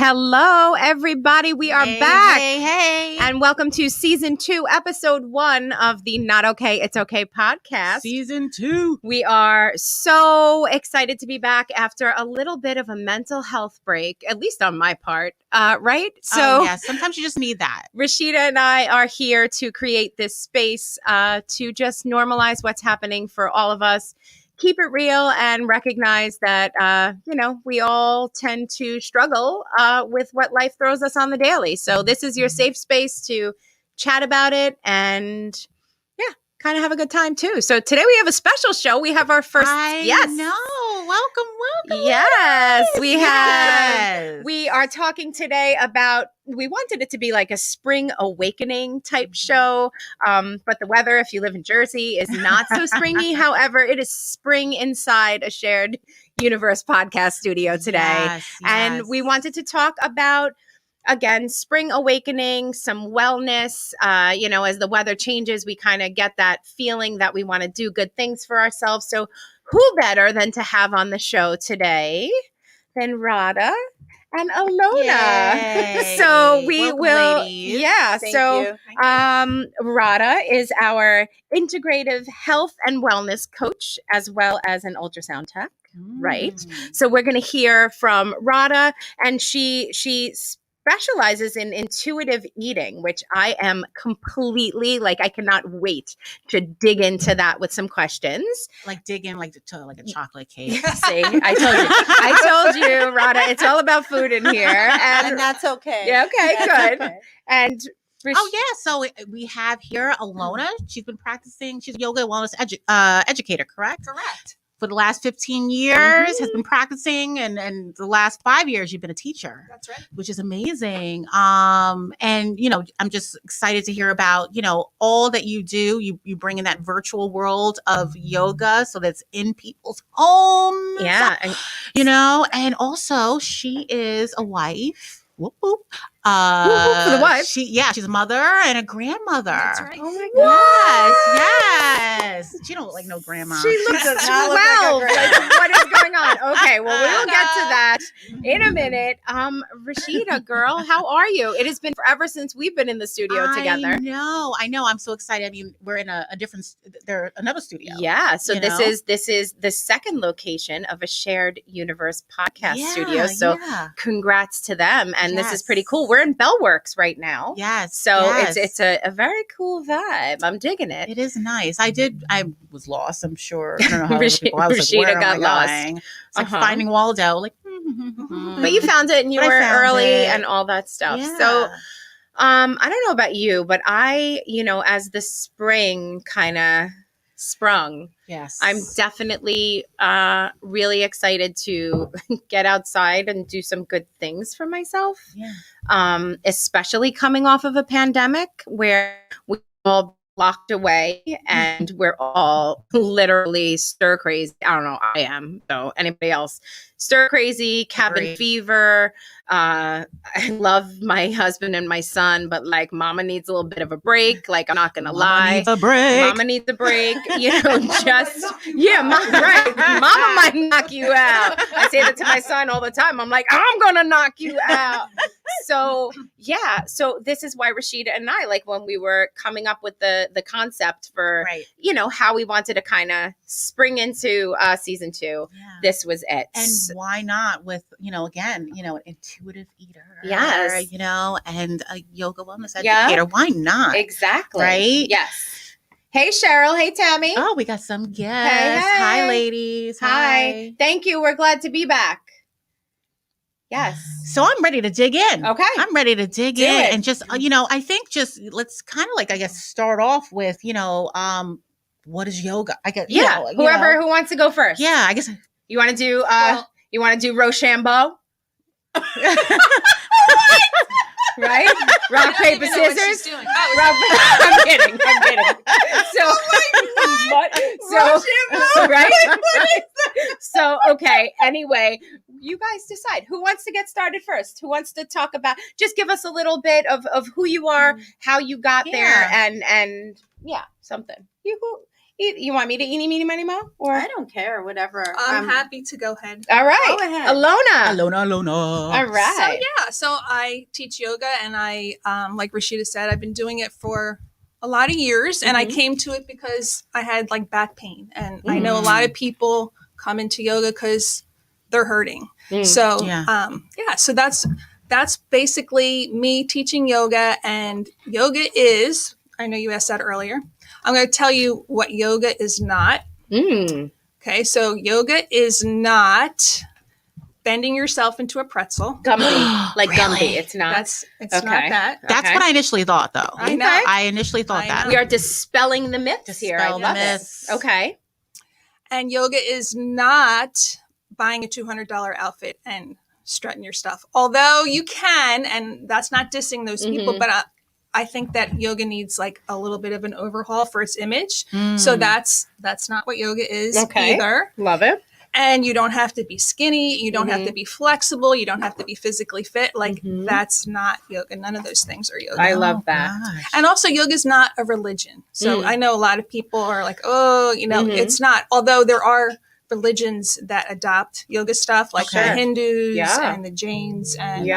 Hello, everybody. We are back. Hey. And welcome to Season 2, Episode 1 of the Not Okay, It's Okay podcast. Season 2. We are so excited to be back after a little bit of a mental health break, at least on my part, right? So, yeah, sometimes you just need that. Rashidah and I are here to create this space to just normalize what's happening for all of us. Keep it real and recognize that, we all tend to struggle with what life throws us on the daily. So this is your safe space to chat about it and, kind of have a good time too. So today we have a special show. We have our first Welcome. Yes, we Yes. have. We are talking today about, we wanted it to be like a spring awakening type show, but the weather, if you live in Jersey, is not so springy. However, it is spring inside a shared universe podcast studio today. Yes. And we wanted to talk about, again, spring awakening, some wellness. As the weather changes, we kind of get that feeling that we want to do good things for ourselves. So who better than to have on the show today than Radha and Alona? Yay. So we Welcome, will. ladies. Yeah. Thank so you. Radha is our integrative health and wellness coach, as well as an ultrasound tech. Right. So we're going to hear from Radha, and she specializes in intuitive eating, which I am completely I cannot wait to dig into that with some questions. Like dig in like a chocolate cake. See, I told you, Radha, it's all about food in here. And that's okay. Yeah, okay, That's good. okay. And So we have here Alona. She's been practicing. She's a yoga wellness educator, correct? Correct. For the last 15 years, has been practicing, and the last 5 years, you've been a teacher. That's right. Which is amazing. I'm just excited to hear about, all that you do. You bring in that virtual world of yoga, so that's in people's homes. yeah, And also she is a wife. Whoop, whoop. whoop for the wife. She's a mother and a grandmother. That's right. Oh my Yes. She don't look like no grandma. She looks does not look 12. like a What is going on? Okay, well, we will get to that in a minute. Rashidah, girl, how are you? It has been forever since we've been in the studio together. I know. I'm so excited. I mean, we're in another studio. Yeah, so You this know? is the second location of a shared universe podcast studio. So yeah. congrats to them, and this is Yes. pretty cool. We're in Bellworks right now. Yes. So yes. it's a very cool vibe. I'm digging it. It is nice. I was lost, I'm sure. I don't know how other people. I was Rashidah like, where got am I lost. going? It's like Uh-huh. finding Waldo. Like, But you found it, and you But I were found early it. and all that stuff. Yeah. So I don't know about you, but I, as the spring kind of sprung, yes, I'm definitely really excited to get outside and do some good things for myself. Yeah. Especially coming off of a pandemic where we all locked away and we're all literally stir crazy. I don't know. I am. So anybody else? Stir crazy, cabin Agreed. fever. I love my husband and my son, but mama needs a little bit of a break. I'm not going to lie. Needs a break. Mama needs a break, right. Mama might knock you out. I say that to my son all the time. I'm like, I'm going to knock you out. So this is why Rashidah and I, when we were coming up with the concept for, Right. how we wanted to kind of spring into season 2, Yeah. this was it. And why not with, again, an intuitive eater. Yes. And a yoga wellness Yeah. educator. Why not? Exactly. Right? Yes. Hey, Cheryl. Hey, Tammy. Oh, we got some guests. Hey. Hi, ladies. Hi. Thank you. We're glad to be back. Yes. So I'm ready to dig in. Okay. I'm ready to dig Do in it. and just, I think just let's kind of start off with, what is yoga? I guess, Whoever who wants to go first. Yeah, I guess. You want to do Rochambeau? Right? Rock, paper, scissors. Rock, I'm kidding. So, what? So, right? So, okay. Anyway, you guys decide who wants to get started first. Who wants to talk about? Just give us a little bit of who you are, how you got there, and something. You want me to eeny, meeny, miny, mo? Or I don't care, whatever. I'm happy to go ahead. all right, Go ahead. Alona. All right. So I teach yoga, and I, like Rashidah said, I've been doing it for a lot of years, and I came to it because I had like back pain, and I know a lot of people come into yoga because they're hurting. So so that's basically me teaching yoga, and yoga is, I know you asked that earlier. I'm going to tell you what yoga is not. Okay, so yoga is not bending yourself into a pretzel. Gumby, like Really? Gumby. It's not. It's not that. That's what I initially thought, though. I know. I initially thought that. We are dispelling the myths here. I Dispel the love myths. it. Okay. And yoga is not buying a $200 outfit and strutting your stuff. Although you can, and that's not dissing those people, but I think that yoga needs like a little bit of an overhaul for its image. So that's not what yoga is either. Love it. And you don't have to be skinny. You don't have to be flexible. You don't have to be physically fit. Like that's not yoga. None of those things are yoga. I love that. Gosh. And also yoga is not a religion. So I know a lot of people are like, oh, it's not. Although there are religions that adopt yoga stuff, like the Hindus and the Jains and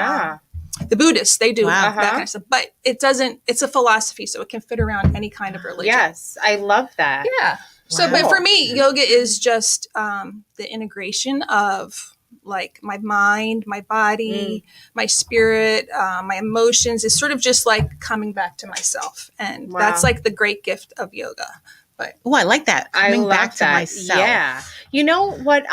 the Buddhists. They do that kind of stuff. But it doesn't, it's a philosophy, so it can fit around any kind of religion. Yes, I love that. Yeah. So, but for me, yoga is just the integration of like my mind, my body, my spirit, my emotions. It's sort of just like coming back to myself. And that's like the great gift of yoga. But I like that. Coming back to that. myself. Yeah. You know what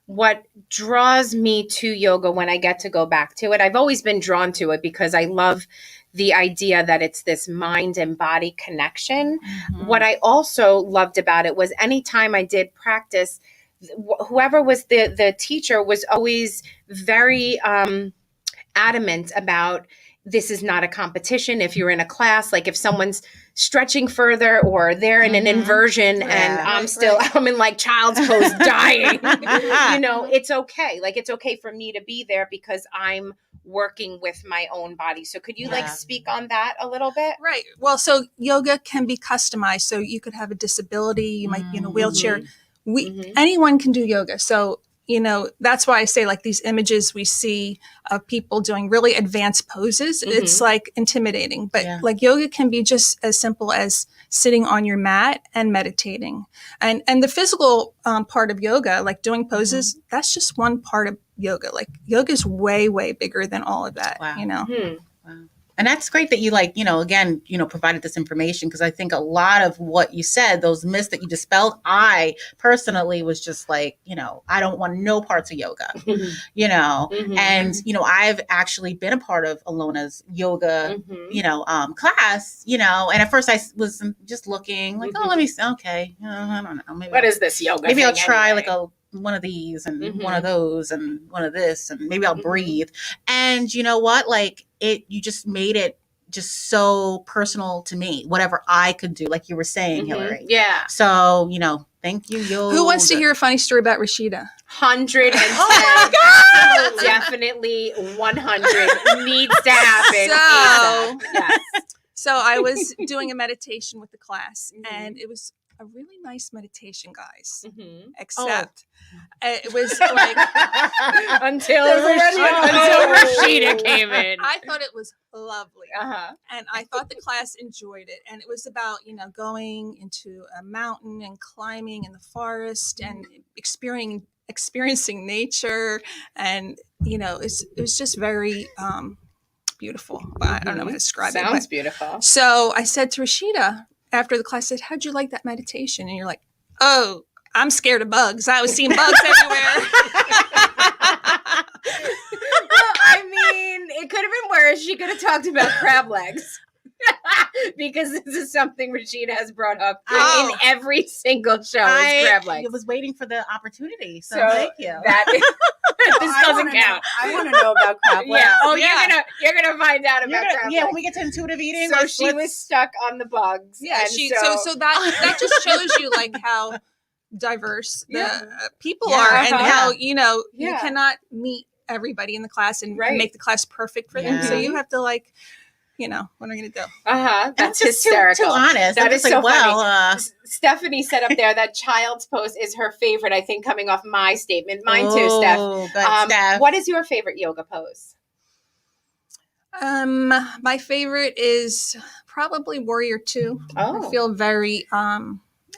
what draws me to yoga when I get to go back to it? I've always been drawn to it because I love the idea that it's this mind and body connection. What I also loved about it was anytime I did practice, whoever was the teacher was always very adamant about this is not a competition. If you're in a class, like if someone's stretching further or they're in an inversion and I'm in like child's pose dying, it's okay. Like it's okay for me to be there because I'm working with my own body. So could you like speak on that a little bit? Right. Well, so yoga can be customized. So you could have a disability. You might be in a wheelchair. Anyone can do yoga. So that's why I say like these images we see of people doing really advanced poses, it's like intimidating, but like yoga can be just as simple as sitting on your mat and meditating. And the physical part of yoga, like doing poses, that's just one part of yoga. Like yoga is way, way bigger than all of that, Wow. And that's great that you provided this information, because I think a lot of what you said, those myths that you dispelled, I personally was just like, I don't want no parts of yoga, and, I've actually been a part of Alona's yoga, class, and at first I was just looking like, oh, let me see. Okay. I don't know. Maybe What is this yoga? Maybe I'll try anyway? like one of these and one of those and one of this, and maybe I'll breathe. And you know what? Like you just made it just so personal to me, whatever I could do, like you were saying, Hilary. Yeah. So, thank you, yoga. Who wants to hear a funny story about Rashidah? 110. Oh my God! Definitely 100 needs to happen. Yes. So I was doing a meditation with the class, and it was a really nice meditation, guys. Except it was like until Rashidah came in. I thought it was lovely, and I thought the class enjoyed it. And it was about going into a mountain and climbing in the forest and experiencing nature, and it was just very beautiful. I don't know how to describe it. Sounds beautiful. So I said to Rashidah after the class, I said, "How'd you like that meditation?" And you're like, "Oh, I'm scared of bugs. I was seeing bugs everywhere." Well, I mean, it could have been worse. She could have talked about crab legs. Because this is something Rashidah has brought up in every single show. Is crab legs. I was waiting for the opportunity, so thank you. This doesn't count. I want to know about crab legs. Yeah. Oh, you're gonna find out about crab legs. Yeah, when we get to intuitive eating. So she was stuck on the bugs. Yeah. So that just shows you like how diverse the people are, and how you cannot meet everybody in the class and make the class perfect for them. So you have to what am I going to do? And That's it's just hysterical. Too honest. That I'm is just so like, well, funny. Stephanie said up there that child's pose is her favorite. I think coming off my statement, mine too, Steph. Good, Steph. What is your favorite yoga pose? My favorite is probably Warrior 2. Oh. I feel very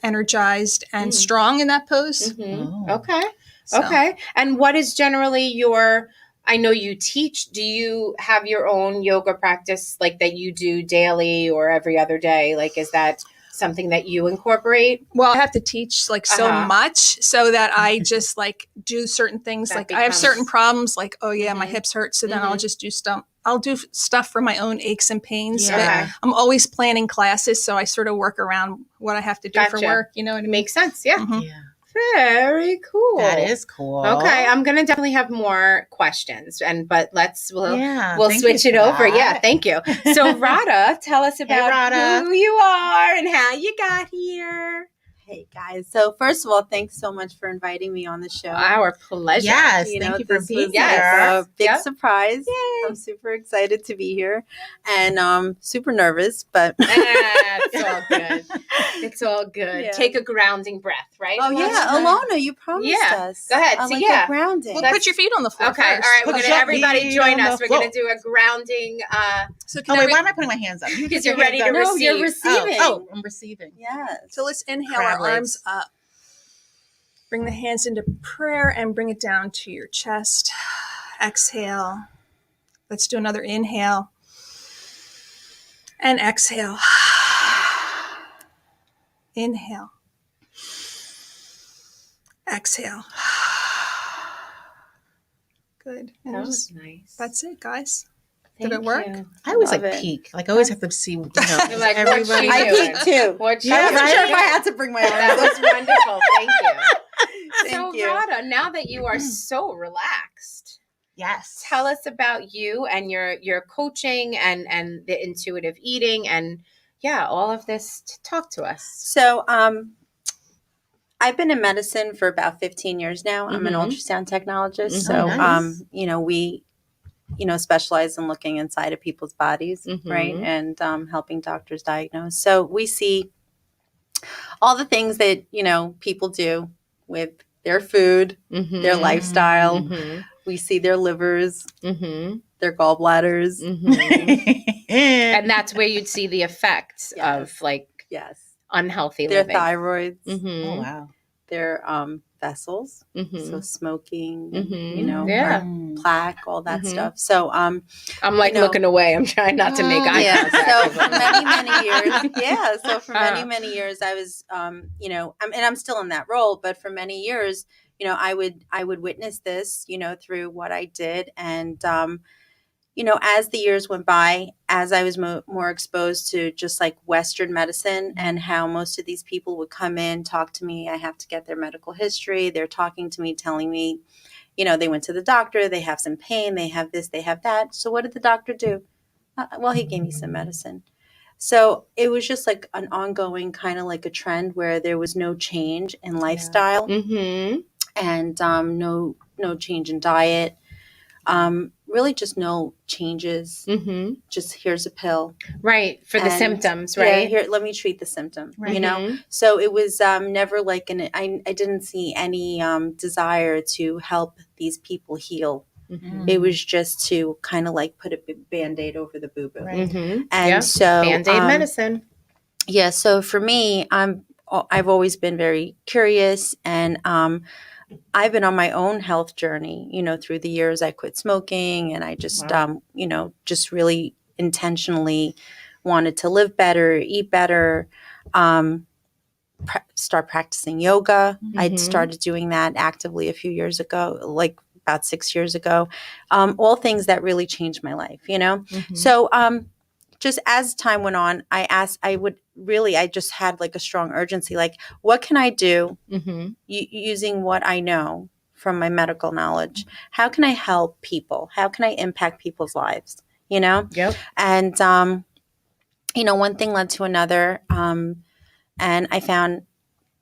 energized and strong in that pose. Mm-hmm. Okay. So. Okay. And what is generally your, I know you teach, do you have your own yoga practice like that you do daily or every other day? Like, is that something that you incorporate? Well, I have to teach like so much so that I just like do certain things. That Like I have certain problems like, oh yeah, my hips hurt. So then Mhm. I'll just do stuff. I'll do stuff for my own aches and pains. Yeah. But I'm always planning classes. So I sort of work around what I have to do for Gotcha. work. You know what I mean? Makes sense. Yeah. Mhm. Yeah. Very cool. That is cool. Okay, I'm gonna definitely have more questions, but we'll thank switch you it for over. that. Yeah, thank you. So Radha, tell us about Radha. who you are and how you got here. Hey guys. So first of all, thanks so much for inviting me on the show. Our pleasure. Yes, You thank know, you for this being was here. a big Yep. surprise. Yay. I'm super excited to be here and super nervous, but It's all good. It's all good. Yeah. Take a grounding breath, right? oh yeah, Alona, you promised Yeah. us. Go ahead. I So, like yeah. a grounding. Well, put your feet on the floor Okay. first. All right. Put We're gonna your everybody feet join on us. the We're gonna floor. do a grounding. So, Oh, wait, why am I putting my hands up? You Because get your you're ready hands to up. No, you're receive. receiving. Oh, I'm receiving. Yes. So let's inhale Crab our legs. arms up. Bring the hands into prayer and bring it down to your chest. Exhale. Let's do another inhale. And exhale. Inhale. Exhale. Good. And That was nice. that's it, guys. Thank Did it work? you. I always Love like it. peek. Like I always have to see, you know, You're like, what's everybody. she I doing? peeked too. What Yeah, I wasn't right? sure if I had to bring my arms That up. was wonderful. Thank you. Thank So, you. Radha, now that you are so relaxed, Yes. tell us about you and your coaching and the intuitive eating and all of this. Talk to us. So, I've been in medicine for about 15 years now. I'm an Mhm. ultrasound technologist. Mhm. So, Nice. we, specialize in looking inside of people's bodies, Mhm. right? And helping doctors diagnose. So we see all the things that, people do with their food, Mm-hmm. their lifestyle. Mm-hmm. We see their livers, Mm-hmm. their gallbladders. Mm-hmm. And that's where you'd see the effects Yes. of like Yes. unhealthy Their living. thyroids, Mm-hmm. Oh wow. their vessels. Mm-hmm. So smoking, Mhm. Yeah. plaque, all that Mhm. stuff. So, I'm like you know- looking away. I'm trying not to make eye yeah. contact. So for many years, So for Uh-huh. many years, I was, and I'm still in that role. But for many years, I would witness this, through what I did, and as the years went by, as I was more exposed to just like Western medicine and how most of these people would come in, talk to me. I have to get their medical history. They're talking to me, telling me, they went to the doctor, they have some pain, they have this, they have that. So what did the doctor do? Well, he gave me some medicine. So it was just like an ongoing kind of like a trend where there was no change in lifestyle Mm-hmm. and no change in diet. Really just no changes. Mm-hmm. Just here's a pill. Right. For the And- symptoms, Yeah, right? here, let me treat the symptom. Right. Mhm. So it was never like I didn't see any desire to help these people heal. Mhm. It was just to kind of like put a big Band-Aid over the boo-boo. Right. Mhm. And Yeah. so Band-Aid medicine. yeah, so for me, I've always been very curious, and I've been on my own health journey. Through the years, I quit smoking, and I just Wow. just really intentionally wanted to live better, eat better, start practicing yoga. I'd Mhm. started doing that actively a few years ago, like about 6 years ago. All things that really changed my life. Mhm. So, just as time went on, I just had like a strong urgency, like, what can I do Mhm. using what I know from my medical knowledge? How can I help people? How can I impact people's lives? Yep. And, one thing led to another. And I found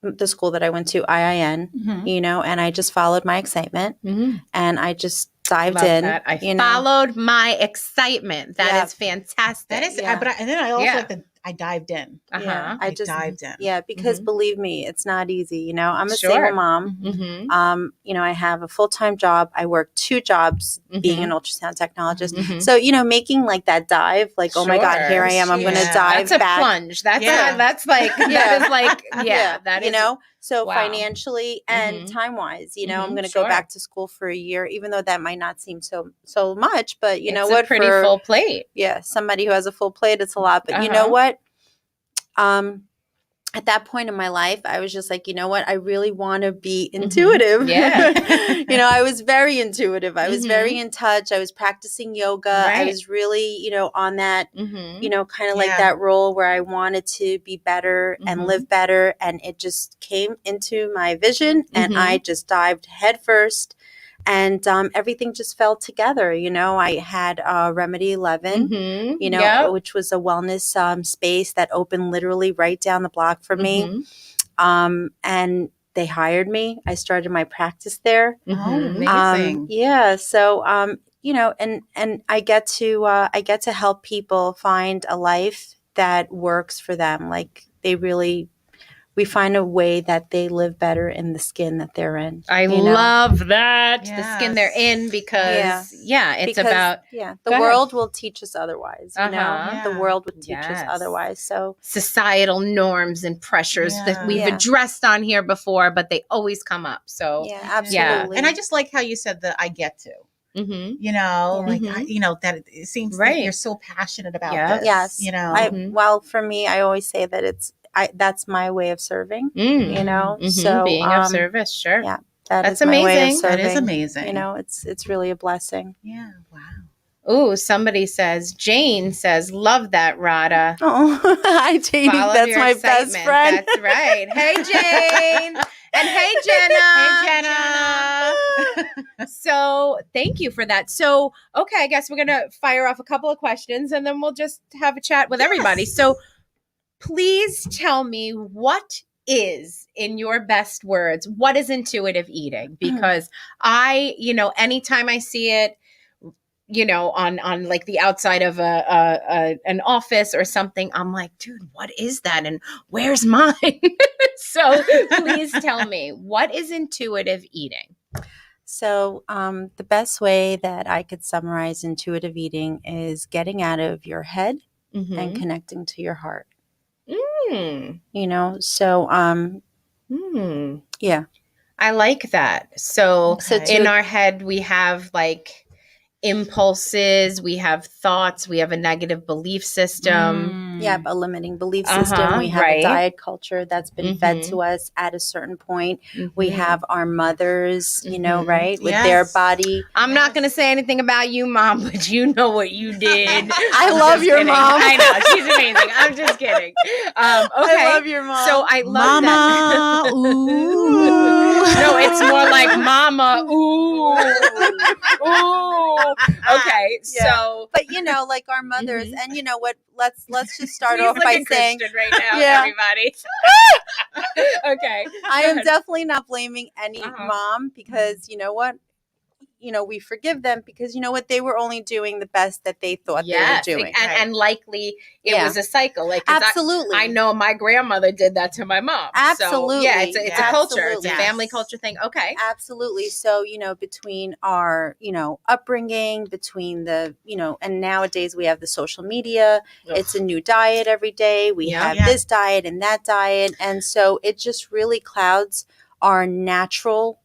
the school that I went to, IIN, Mhm. and I just followed my excitement. Mhm. And I just dived Love in. that. I you know? followed my excitement. That Yeah. is fantastic. That is, Yeah. and then I also Yeah. like that I dived in. Yeah, I dived in. Yeah, because believe me, it's not easy. You know, I'm a Sure. single mom. Mm-hmm. You know, I have a full-time job. I work 2 jobs being an ultrasound technologist. So, you know, making like that dive, like, oh my God, here I am. I'm going to Yeah. dive That's a back. plunge. That's Yeah. that's like that is like that is you know, so wow. financially and Mhm. time-wise, you know, I'm going to Sure. go back to school for a year, even though that might not seem so much, but you know It's what? a pretty full plate. Yeah, somebody who has a full plate, it's a lot. But you know what? At that point in my life, I was just like, you know what? I really want to be intuitive. Yeah. You know, I was very intuitive. I was very in touch. I was practicing yoga. I Right. was really, you know, on that, you know, kind of like Yeah. that role where I wanted to be better and live better. And it just came into my vision and I just dived headfirst. And everything just fell together. You know, I had Remedy 11, you know, which was a wellness space that opened literally right down the block from me. And they hired me. I started my practice there. Oh, amazing. Yeah. So, you know, and I get to help people find a life that works for them. Like we find a way that they live better in the skin that they're in. I love that. The skin they're in because it's about the world will teach us otherwise. You know, Yeah. the world would teach us otherwise. So societal norms and pressures that we've addressed on here before, but they always come up. So yeah, absolutely. And I just like how you said that I get to. You know, like you know that it seems like you're so passionate about this. Yes, you know. Well, for me, I always say that that's my way of serving. You know, so being of service, sure. Yeah, that's my amazing. way of serving. That is amazing. You know, it's really a blessing. Yeah. Wow. Ooh, somebody says, Jane says, love that, Rada. Oh, hi, Jane. That's my best friend. That's right. Hey, Jane. And hey, Jenna. Hey, Jenna. So thank you for that. So, okay, I guess we're going to fire off a couple of questions and then we'll just have a chat with everybody. So please tell me what is, in your best words, what is intuitive eating? Because I, you know, anytime I see it, you know, on like the outside of an office or something, I'm like, dude, what is that? And where's mine? So please tell me, what is intuitive eating? So the best way that I could summarize intuitive eating is getting out of your head and connecting to your heart. You know, so yeah. I like that. So in our head, we have like impulses, we have thoughts, we have a negative belief system. Yeah, a limiting belief system. We have a diet culture that's been fed to us at a certain point. We have our mothers, you know, right? With their body. I'm not going to say anything about you, Mom, but you know what you did. I love your kidding. mom. I know. She's amazing. I'm just kidding. Okay. I love your mom. So I love Mama, that. ooh. No, it's more like Mama, ooh. Ooh. Okay. So. But, you know, like our mothers, and you know what, let's just start Please off look by at saying, Christian right now, everybody. Okay. I am definitely not blaming any mom because you know what? You know, we forgive them because you know what? They were only doing the best that they thought they were doing. And likely it was a cycle. Like, absolutely. I know my grandmother did that to my mom. Absolutely. So, yeah, it's a culture. It's a family culture thing. Okay. Absolutely. So, you know, between our, you know, upbringing, between the, you know, and nowadays we have the social media. It's a new diet every day. We have this diet and that diet. And so it just really clouds our natural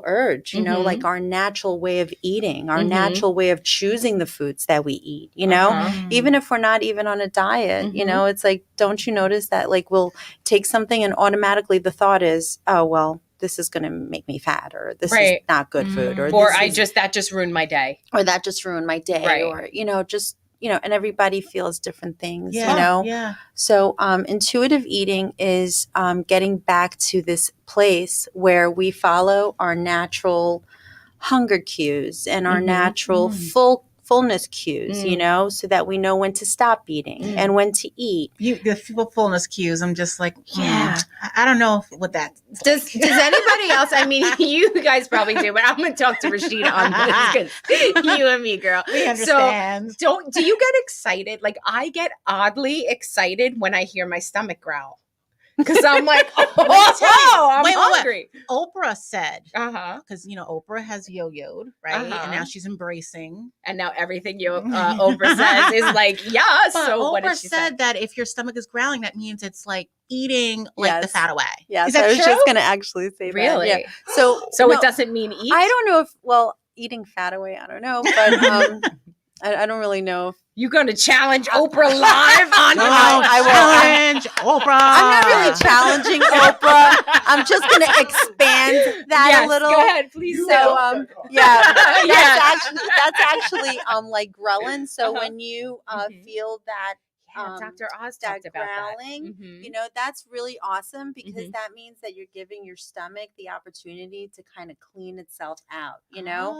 urge, you know, like our natural way of eating, our natural way of choosing the foods that we eat, you know, even if we're not even on a diet, you know, it's like, don't you notice that like we'll take something and automatically the thought is, oh, well, this is going to make me fat or this is not good food or that just ruined my day or that just ruined my day or, you know, just, you know, and everybody feels different things, you know? Yeah. So intuitive eating is getting back to this place where we follow our natural hunger cues and our natural full fullness cues, you know, so that we know when to stop eating and when to eat. The fullness cues, I'm just like, I don't know what that does anybody else? I mean, you guys probably do, but I'm going to talk to Rashidah on this because you and me, girl. We understand. So, do you get excited? Like, I get oddly excited when I hear my stomach growl. Because I'm like, I'm hungry. Oprah said, because Oprah has yo-yoed, right? And now she's embracing. And now everything Oprah says is like, yes. But so Oprah what did she said say? that if your stomach is growling, that means it's like eating like the fat away. Yes, is that I was true? just going to actually say really? that. Yeah. So no, it doesn't mean eat? I don't know if, eating fat away, I don't know. But I don't really know if you're going to challenge Oprah live on I will challenge Oprah. I'm not really challenging Oprah. I'm just going to expand that a little. Go ahead, please. So, that's actually like ghrelin. So when you feel that, Dr. Oz that talked about growling, that. that's really awesome because that means that you're giving your stomach the opportunity to kind of clean itself out,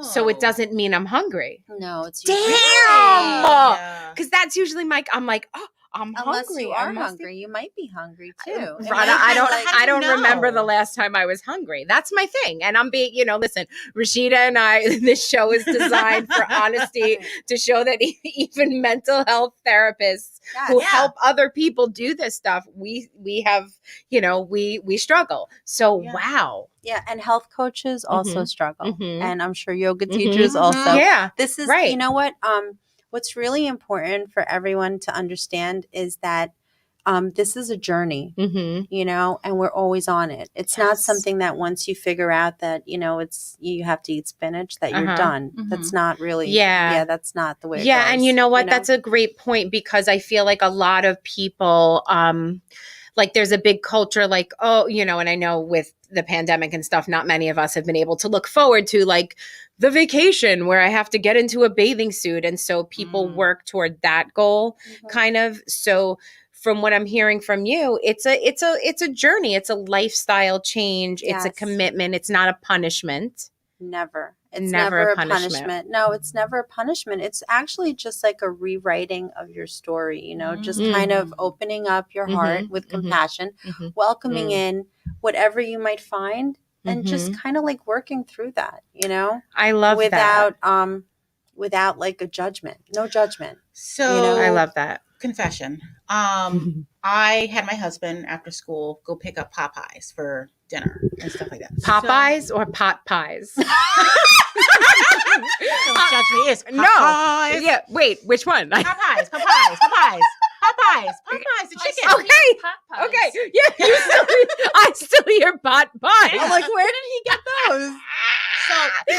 So it doesn't mean I'm hungry. No, it's damn. Because that's usually I'm like, I'm Unless hungry. you are hungry, you might be hungry too. Rada, I don't remember the last time I was hungry. That's my thing. And I'm being, listen, Rashidah and I, this show is designed for honesty to show that even mental health therapists who help other people do this stuff, we have, we struggle. So, wow. Yeah, and health coaches also struggle. And I'm sure yoga teachers also. Yeah. This is, you know what? What's really important for everyone to understand is that this is a journey, and we're always on it. It's not something that once you figure out that, it's you have to eat spinach, that you're done. That's not really, that's not the way it goes. And you know what? That's a great point because I feel like a lot of people, like there's a big culture like, and I know with the pandemic and stuff, not many of us have been able to look forward to like the vacation where I have to get into a bathing suit. And so people work toward that goal kind of. So from what I'm hearing from you, it's a journey. It's a lifestyle change. It's a commitment. It's not a punishment. Never. It's never a punishment. No, it's never a punishment. It's actually just like a rewriting of your story, just kind of opening up your heart with compassion, welcoming in whatever you might find and just kind of like working through that, I love that. Without like a judgment, no judgment. So I love that. Confession. I had my husband after school go pick up Popeyes for dinner and stuff like that. Popeyes or pot pies? Don't judge me. It's Popeyes. No. Yeah. Wait, which one? Popeyes, the chicken. Okay. Okay. Yeah. I still hear pot pies. I'm like, where did he get those? So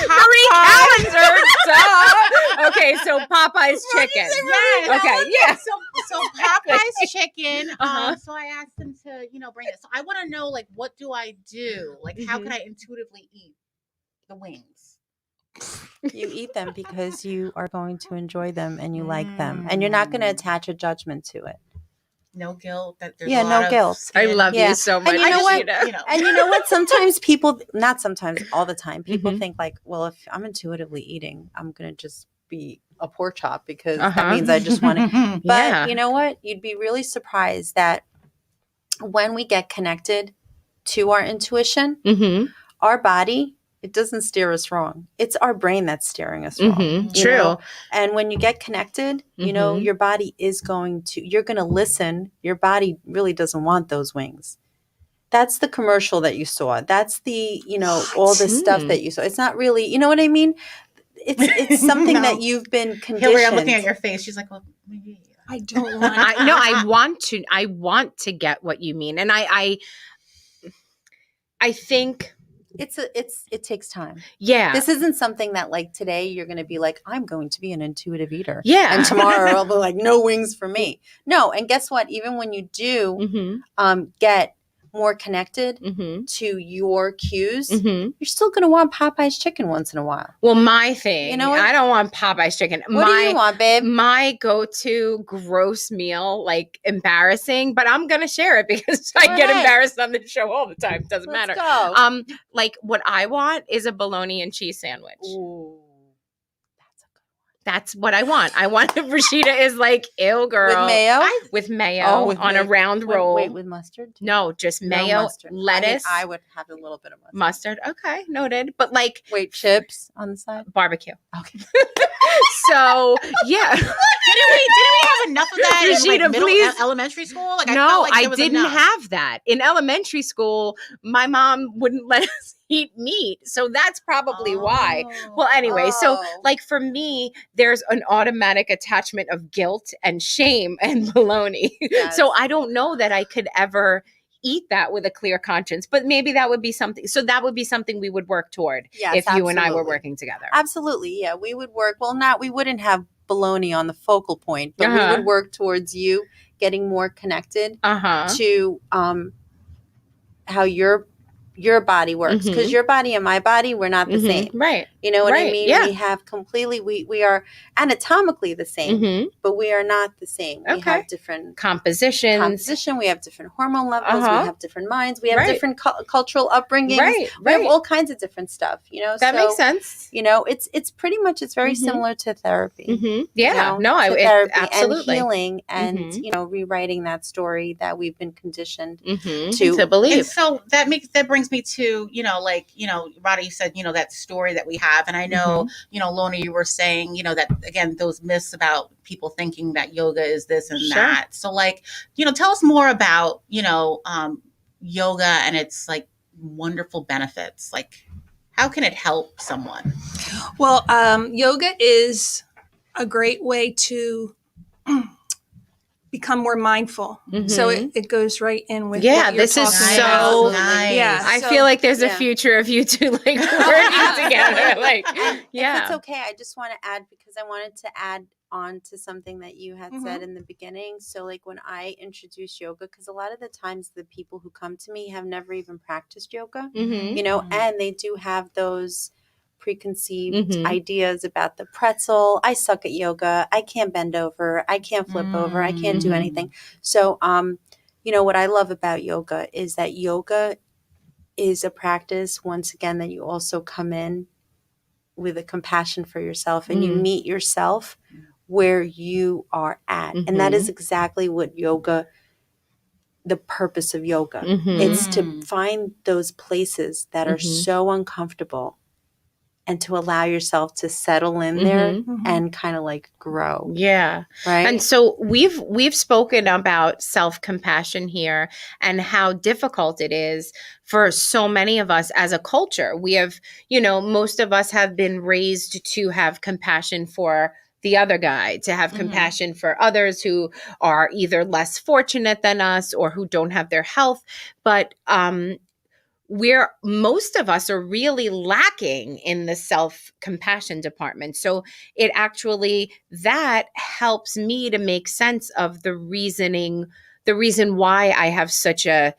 Marie Callender's. Duh. Okay, so Popeye's chicken. Yes. Okay, yeah. So Popeye's chicken. So I asked him to, bring it. So I want to know, like, what do I do? Like, how can I intuitively eat the wings? You eat them because you are going to enjoy them and you like them, and you're not going to attach a judgment to it. No guilt. No guilt. I love you so much. And you know what? And you know what? Sometimes people, not sometimes, all the time, people think like, well, if I'm intuitively eating, I'm going to just be a pork chop because that means I just want to. But you know what? You'd be really surprised that when we get connected to our intuition, our body, it doesn't steer us wrong. It's our brain that's steering us wrong. True. And when you get connected, your body is you're going to listen. Your body really doesn't want those wings. That's the commercial that you saw. That's the, all the stuff that you saw. It's not really, you know what I mean? It's something that you've been conditioned. Hilary, I'm looking at your face. She's like, well, maybe. I don't want I want to get what you mean. And I think it takes time. Yeah. This isn't something that like today you're going to be like, I'm going to be an intuitive eater. Yeah. And tomorrow I'll be like, no wings for me. No. And guess what? Even when you do get more connected to your cues, you're still going to want Popeye's chicken once in a while. Well, my thing, I don't want Popeye's chicken. What do you want, babe? My go-to gross meal, like embarrassing, but I'm going to share it because I get embarrassed on the show all the time. Doesn't matter. Go. Like what I want is a bologna and cheese sandwich. Ooh. That's what I want. I want Rashidah is like, ew, girl. With mayo? With mayo with on a round roll. Wait, with mustard? No, just No mayo, mustard. lettuce. I would have a little bit of mustard. Okay, noted. But like, wait, chips on the side? barbecue. Okay. So yeah. Didn't we have enough of that in Rashidah, like middle please. Elementary school? Like, I No, felt like there I was didn't enough. have that. In elementary school, my mom wouldn't let us eat meat. So that's probably why. Well, anyway, so like for me, there's an automatic attachment of guilt and shame and baloney. Yes. So I don't know that I could ever eat that with a clear conscience, but maybe that would be something. So that would be something we would work toward Yes, if you and I were absolutely. working together. Absolutely. Yeah, we would work. Well, we wouldn't have baloney on the focal point, but we would work towards you getting more connected to how your body works, because your body and my body, we're not the same. Right. You know what I Right, mean? yeah. We have completely, we are anatomically the same, but we are not the same. We Okay. have different Compositions. we have different hormone levels, we have different minds, we have Right. different cultural upbringings. Right. We have all kinds of different stuff, you know? That makes sense. You know, it's pretty much, it's very similar to therapy. Yeah. You know, No, to therapy absolutely. and healing and, you know, rewriting that story that we've been conditioned to And believe. so that brings me to, you know, like, you know, Rada, you said, you know, that story that we have. And I know, you know, Lona, you were saying, you know, that again, those myths about people thinking that yoga is this and that. So like, you know, tell us more about, you know, yoga and its like wonderful benefits. Like, how can it help someone? Well, yoga is a great way to become more mindful. So it goes right in with what you're this is talking so about. nice. Yeah, I so- feel like there's a yeah. future of you two like working together. Like, If yeah. it's okay, I just want to add, because I wanted to add on to something that you had said in the beginning. So like when I introduce yoga, because a lot of the times the people who come to me have never even practiced yoga, you know, and they do have those preconceived ideas about the pretzel. I suck at yoga. I can't bend over. I can't flip over. I can't do anything. So, you know, what I love about yoga is that yoga is a practice, once again, that you also come in with a compassion for yourself and you meet yourself where you are at. And that is exactly what yoga, the purpose of yoga. It's to find those places that are so uncomfortable and to allow yourself to settle in there and kind of like grow. Yeah. Right. And so we've spoken about self-compassion here and how difficult it is for so many of us as a culture. We have, you know, most of us have been raised to have compassion for the other guy, to have compassion for others who are either less fortunate than us or who don't have their health. But most of us are really lacking in the self-compassion department. So it actually, that helps me to make sense of the reason why I have such a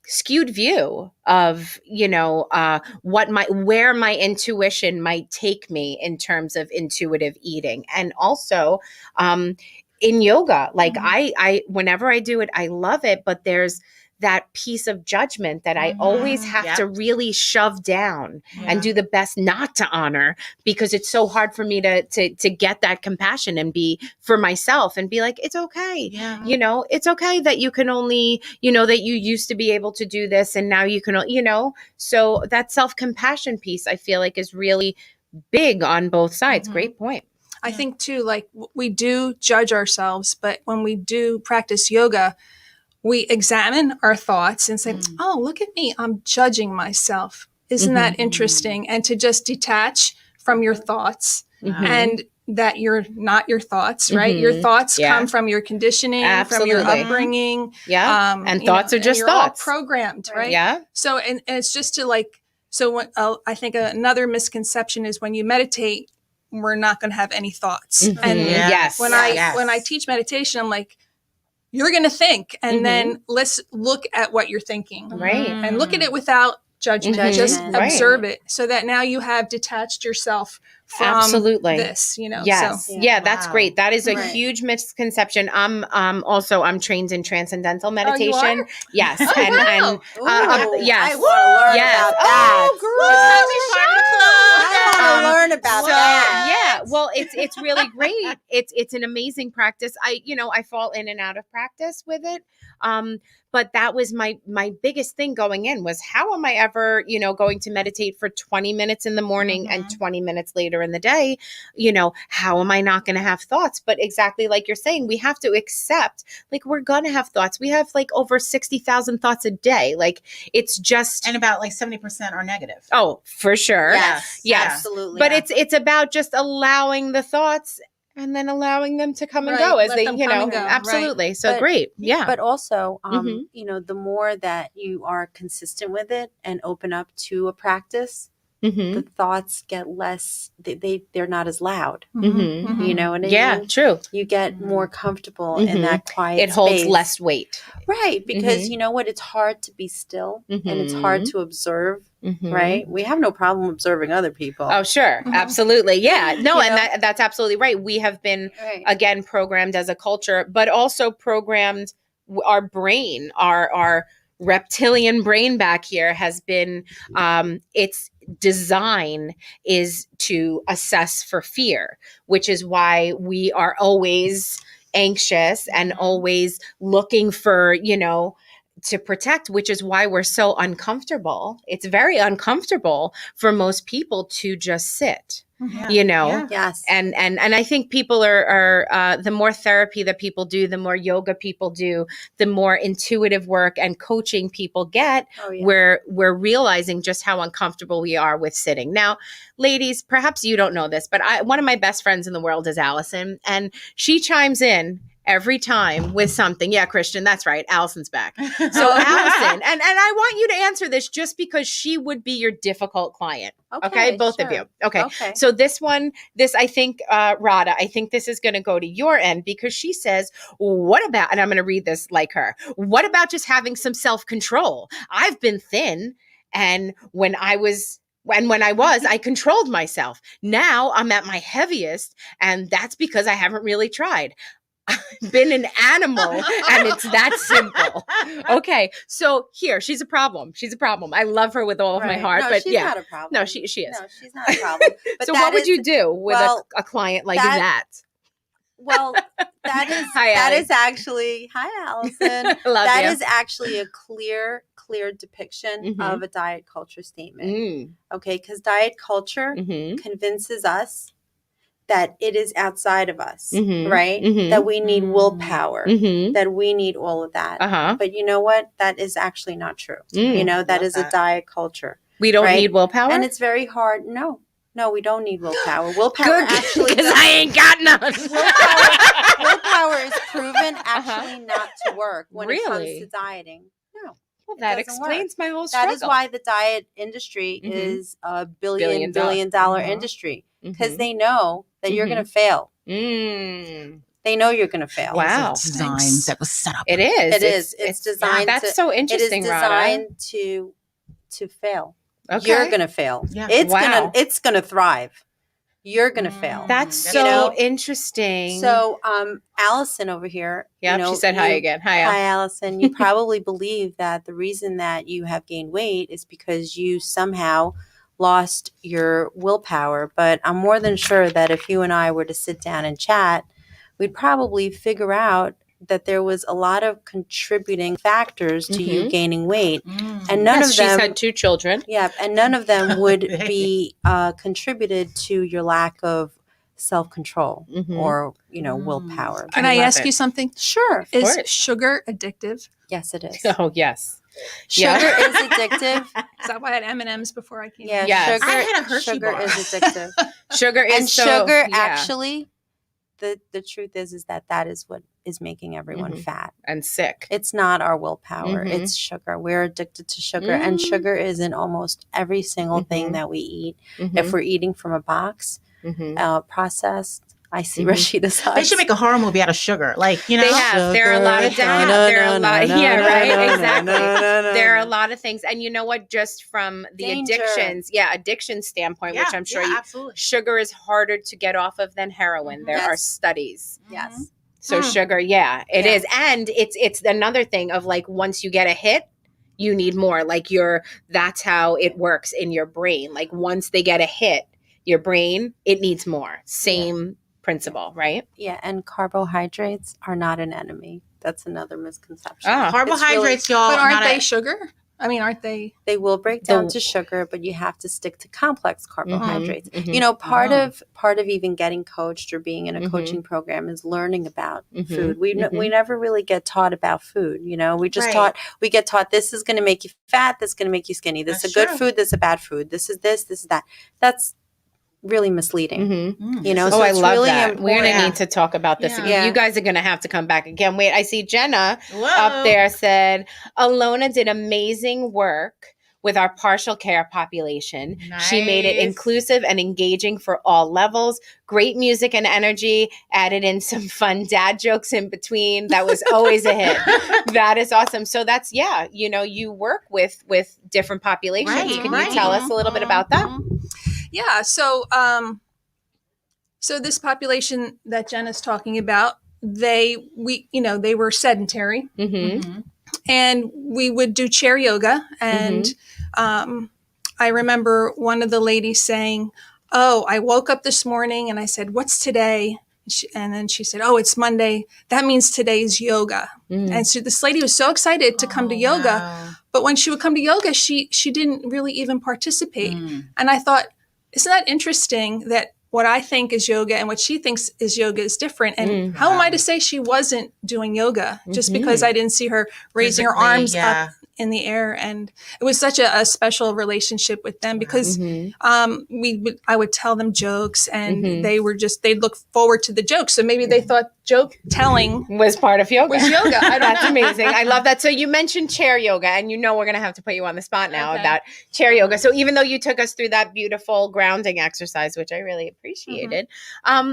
skewed view of, you know, where my intuition might take me in terms of intuitive eating. And also in yoga, like I whenever I do it, I love it, but there's that piece of judgment that I always have to really shove down and do the best not to honor, because it's so hard for me to get that compassion and be for myself and be like, it's okay. You know, it's okay that you can only, you know, that you used to be able to do this and now you can, you know, so that self-compassion piece I feel like is really big on both sides. Great point. I think too, like we do judge ourselves, but when we do practice yoga, we examine our thoughts and say, oh, look at me, I'm judging myself. Isn't that interesting? And to just detach from your thoughts and that you're not your thoughts, right? Your thoughts come from your conditioning, from your upbringing. And thoughts are just you're thoughts. All programmed, right? Yeah. So, and it's just to like, so when, I think another misconception is when you meditate, we're not going to have any thoughts. And when I teach meditation, I'm like, you're going to think, and then let's look at what you're thinking. Right. And look at it without judgment. Just observe it so that now you have detached yourself from this, you know. Yes. So. Yeah, that's great. That is a huge misconception. I'm trained in transcendental meditation. Oh, you are? Yes. Yes. I want to learn about that. Oh, girl. I want to learn about that. Yeah. Well, it's really great. It's an amazing practice. I fall in and out of practice with it. But that was my biggest thing going in was how am I ever, going to meditate for 20 minutes in the morning and 20 minutes later in the day? How am I not going to have thoughts? But exactly like you're saying, we have to accept, like, we're going to have thoughts. We have like over 60,000 thoughts a day. Like, it's just. And about like 70% are negative. Oh, for sure. Yes. Absolutely. But it's about just allowing the thoughts and then allowing them to come and go as they, absolutely. Right. So great. Yeah. But also, the more that you are consistent with it and open up to a practice, the thoughts get less, they're not as loud. You know what I mean? Yeah, true. You get more comfortable in that quiet It holds space. less weight. Right. Because you know what? It's hard to be still and it's hard to observe. Right. We have no problem observing other people. Oh, sure. Absolutely. Yeah. No, and that's absolutely right. We have been, again, programmed as a culture, but also programmed our brain, our reptilian brain back here has been, its design is to assess for fear, which is why we are always anxious and always looking for, to protect, which is why we're so uncomfortable. It's very uncomfortable for most people to just sit, Yes. And I think people are the more therapy that people do, the more yoga people do, the more intuitive work and coaching people get, we're realizing just how uncomfortable we are with sitting. Now, ladies, perhaps you don't know this, but one of my best friends in the world is Allison, and she chimes in every time with something. Yeah, Christian, that's right. Allison's back. So Allison, and I want you to answer this just because she would be your difficult client. Okay, both of you. Okay. So this I think, Radha, I think this is going to go to your end because she says, what about, and I'm going to read this like her, what about just having some self-control? I've been thin, and when I was, I controlled myself. Now I'm at my heaviest, and that's because I haven't really tried. I've been an animal and it's that simple. Okay. So here, she's a problem. I love her with all of my heart, but she's not a problem. No, she is. No, she's not a problem. But so what would you do with a client like that? Well, that is actually, hi, Allison. That is actually a clear depiction of a diet culture statement. Okay. Because diet culture convinces us that it is outside of us, right? That we need willpower, that we need all of that. But you know what? That is actually not true. That is a diet culture. We don't need willpower? And it's very hard. No, we don't need willpower. Willpower Good, actually... Because I ain't got none. Willpower is proven actually not to work when it comes to dieting. No. Well, that explains my whole struggle. That is why the diet industry is a billion dollar industry. Because they know that you're going to fail. They know you're going to fail. Wow. It's design that was set up. It is. It's designed. That's so interesting, It is designed to fail. Okay. You're going to fail. Yeah. It's going to thrive. You're going to fail. That's so interesting. So, Allison over here. Yeah, she said hi again. Hi, Allison. You probably believe that the reason that you have gained weight is because you somehow lost your willpower, but I'm more than sure that if you and I were to sit down and chat, we'd probably figure out that there was a lot of contributing factors to you gaining weight, and none of them. She's had 2 children. Yeah, and none of them would be contributed to your lack of self-control or willpower. Can I ask you something? Sure. Is sugar addictive? Yes, it is. Oh, yes. Sugar is addictive. Is that why I had M&Ms before I came? Yeah, yes. sugar, I had a Hershey sugar bar. is addictive. Sugar is and sugar actually, the truth is that is what is making everyone fat and sick. It's not our willpower. It's sugar. We're addicted to sugar, and sugar is in almost every single thing that we eat. If we're eating from a box, processed. I see Rashida's eyes. They should make a horror movie out of sugar. They have. There are a lot of exactly. There are a lot of things. And you know what? Just from the addiction standpoint, which I'm sure absolutely. Sugar is harder to get off of than heroin. There are studies. Yes. So sugar, it is. And it's another thing of once you get a hit, you need more. That's how it works in your brain. Once they get a hit, your brain, it needs more. Same principle, right? Yeah, and carbohydrates are not an enemy. That's another misconception. Carbohydrates, y'all. But aren't not they a- sugar? I mean, aren't they? They will break down to sugar, but you have to stick to complex carbohydrates. Mhm. You know, part of even getting coached or being in a coaching program is learning about food. We never really get taught about food. You know, we just get taught this is going to make you fat, this is going to make you skinny. This is a good food, this is a bad food. This is this is that. That's really misleading. You know, Oh, so I it's love really that. We're going to important. need to talk about this again. Yeah. You guys are going to have to come back again. Wait, I see Jenna Whoa. up there said, Alona did amazing work with our partial care population. She made it Nice. inclusive and engaging for all levels. Great music and energy. Added in some fun dad jokes in between. That was always a hit. That is awesome. So that's, you know, you work with different populations. Right, Can right. you tell us a little bit about that? Yeah. So, so this population that Jenna's talking about, they were sedentary, Mm-hmm. and we would do chair yoga. And I remember one of the ladies saying, "Oh, I woke up this morning and I said, 'What's today?' And then she said, 'Oh, it's Monday. That means today's yoga.'" And so this lady was so excited to come to yoga, Wow. but when she would come to yoga, she didn't really even participate. And I thought, isn't that interesting that what I think is yoga and what she thinks is yoga is different? And how am I to say she wasn't doing yoga just because I didn't see her raising her Physically, arms up in the air? And it was such a special relationship with them because I would tell them jokes, and they'd look forward to the jokes. So maybe they thought joke telling Was part of yoga. was yoga. I don't That's know. amazing. I love that. So you mentioned chair yoga, and you know we're going to have to put you on the spot now Okay. about chair yoga. So even though you took us through that beautiful grounding exercise, which I really appreciated,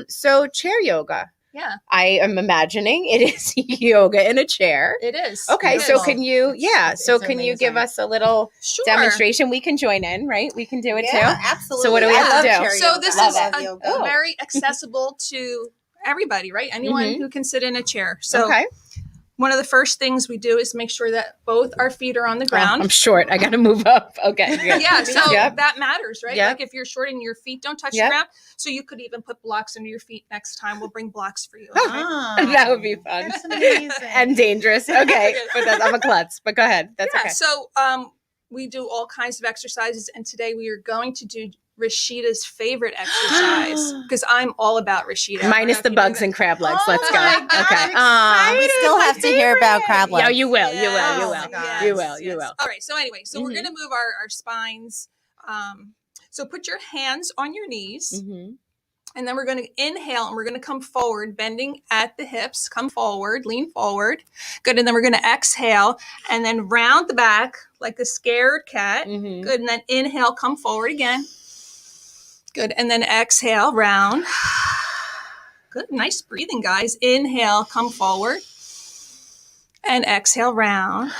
so chair yoga, Yeah, I am imagining it is yoga in a chair. it is. Okay, It so is. can you, It's so can you give amazing. us a little Sure. demonstration? We can join in, right? We can do it too. absolutely. So what do we have to I love do? chair So yoga. this I is love a yoga. very accessible to everybody, right? Anyone who can sit in a chair. So Okay. one of the first things we do is make sure that both our feet are on the ground. I'm short. I got to move up. Okay. Good. Yeah, so Yep. that matters, right? Yep. Like if you're short and your feet don't touch Yep. the ground, so you could even put blocks under your feet next time. We'll bring blocks for you. Oh, That would be fun. That's amazing. And dangerous. Okay. But I'm a klutz, but go ahead. That's Yeah, okay. so we do all kinds of exercises, and today we are going to do Rashidah's favorite exercise because I'm all about Rashida. Minus the bugs and crab legs. Let's go. my God, Okay. I'm We still have to hear about crab Yeah, legs. you will. You will. Yes, You Oh will. my God. You will. You will. All right. So anyway, so we're going to move our spines. So put your hands on your knees, and then we're going to inhale, and we're going to come forward, bending at the hips. Come forward, lean forward. Good. And then we're going to exhale, and then round the back like a scared cat. Good. And then inhale, come forward again. Good. And then exhale, round. Good. Nice breathing, guys. Inhale, come forward. And exhale, round.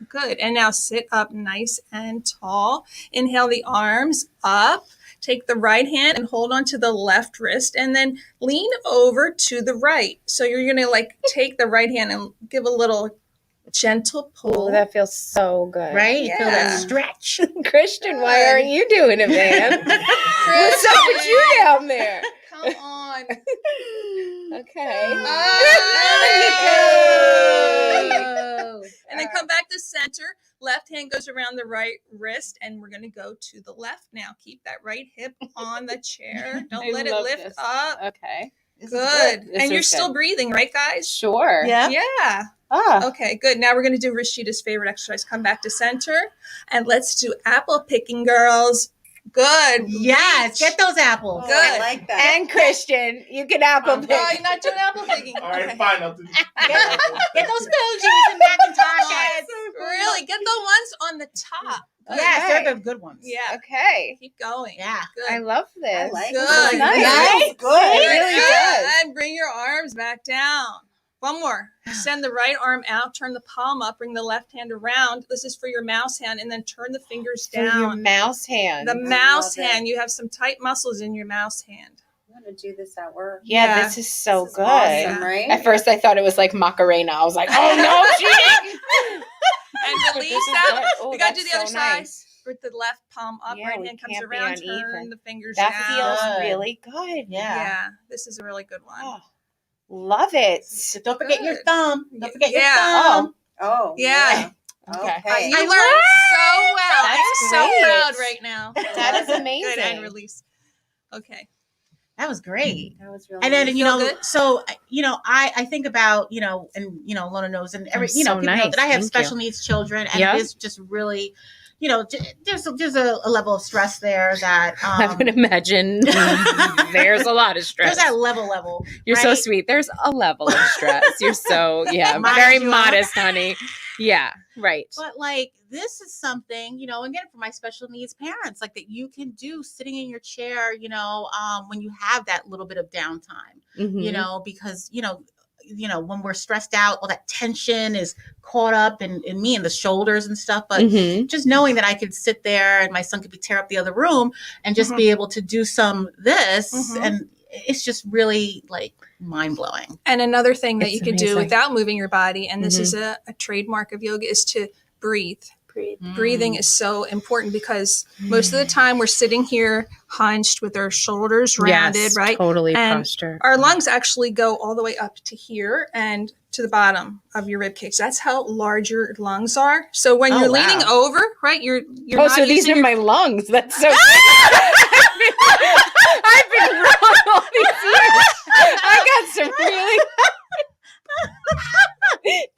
Good. And now sit up nice and tall. Inhale the arms up. Take the right hand and hold on to the left wrist, and then lean over to the right. So you're going to like take the right hand and give a little gentle pull. Oh, that feels so good. Right? You feel that Yeah. stretch. Christian, why aren't you doing it, man? What's up with you down there? Come on. Okay. Oh. And then come back to center. Left hand goes around the right wrist, and we're going to go to the left now. Keep that right hip on the chair. Don't I let it love lift this. up. Okay. Good. This And you're is still good. breathing, right, guys? Sure. Yeah. Ah. Okay, good. Now we're going to do Rashida's favorite exercise. Come back to center, and let's do apple picking, girls. Good. Yes, Reach. get those apples. Oh, Good. I like that. And Christian, you can apple pick. Oh, you're not doing apple picking. All right, Okay. fine. I'll do Get those Fuji's and Macintoshes. Really? Get the ones on the top. Yes, Okay. they're the good ones. Yeah. Okay. Keep going. Yeah. Good. I love this. I like Good. this. Nice. Nice. Good. It really Good. does. And bring your arms back down. One more. Send the right arm out, turn the palm up, bring the left hand around. This is for your mouse hand, and then turn the fingers For your down. mouse hand. The mouse love it. hand. You have some tight muscles in your mouse hand. I'm going to do this at work. yeah, Yeah. this is so This is good. awesome, right? At first, I thought it was like Macarena. I was like, oh no, cheating. And release This is that. good. Oh, We gotta do that's the other so side. nice. with the left palm up, Yeah, right we hand comes can't be around, uneven. turn the fingers That down. feels Good. really good. Yeah. This is a really good one. Oh, love it. So don't forget your Good. thumb. Don't forget your Yeah. thumb. Oh, Yeah. Okay. You I learned so well. That's I'm so great. proud right now. That is amazing. Good, and release. Okay. That was great. That was really And then, nice. you feel know, good? so, you know, I think about, you know, and, you know, Lona knows, and every, you know, So people know nice. that I have Thank special needs children, and Yeah. it is just really, you know, there's a level of stress there that, I would imagine there's a lot of stress. there's that level. You're so right? sweet. There's a level of stress. You're so, Mind very you. modest, honey. Yeah, right. But like, this is something, you know, again, for my special needs parents, like that you can do sitting in your chair, you know, when you have that little bit of downtime, Mhm. you know, because, you know, when we're stressed out, all that tension is caught up in me and the shoulders and stuff. But Mhm. just knowing that I could sit there and my son could tear up the other room and just be able to do some this, and it's just really like mind blowing. And another thing that It's you can do amazing. without moving your body, and this is a trademark of yoga, is to breathe. Breathing is so important because most of the time we're sitting here hunched with our shoulders rounded, Yes, right? totally And posture. our lungs actually go all the way up to here and to the bottom of your rib cage. That's how large your lungs are. So when Oh, you're wow. leaning over, right, you're Oh, not so these using are your- my lungs. That's so I've been wrong all these years. I got some really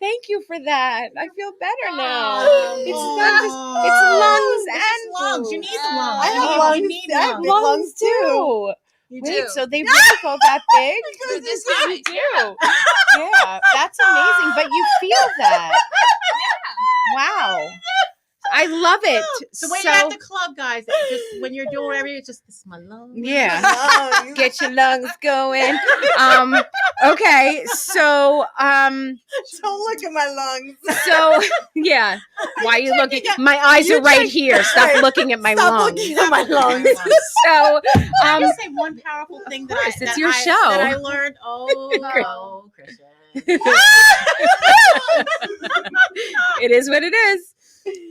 Thank you for that. I feel better now. It's not just it's lungs It's and just lungs. You need the lungs. I have You lungs. need I have lungs. big lungs too. You Wait, do. so they really go that big? They're this You high. do. Yeah, that's amazing. But you feel that. Wow. I love it. So when you're at the club, guys, just when you're doing whatever, it's just, this is my lungs. Yeah. Lungs. Get your lungs going. Okay, so Don't look at my lungs. so yeah. Why are you looking? My eyes are right here. Stop Right. looking at my Stop lungs. looking at my lungs. So I just say one powerful thing that course, I it's that your I, show. that I learned. Oh, Christian. it is what it is.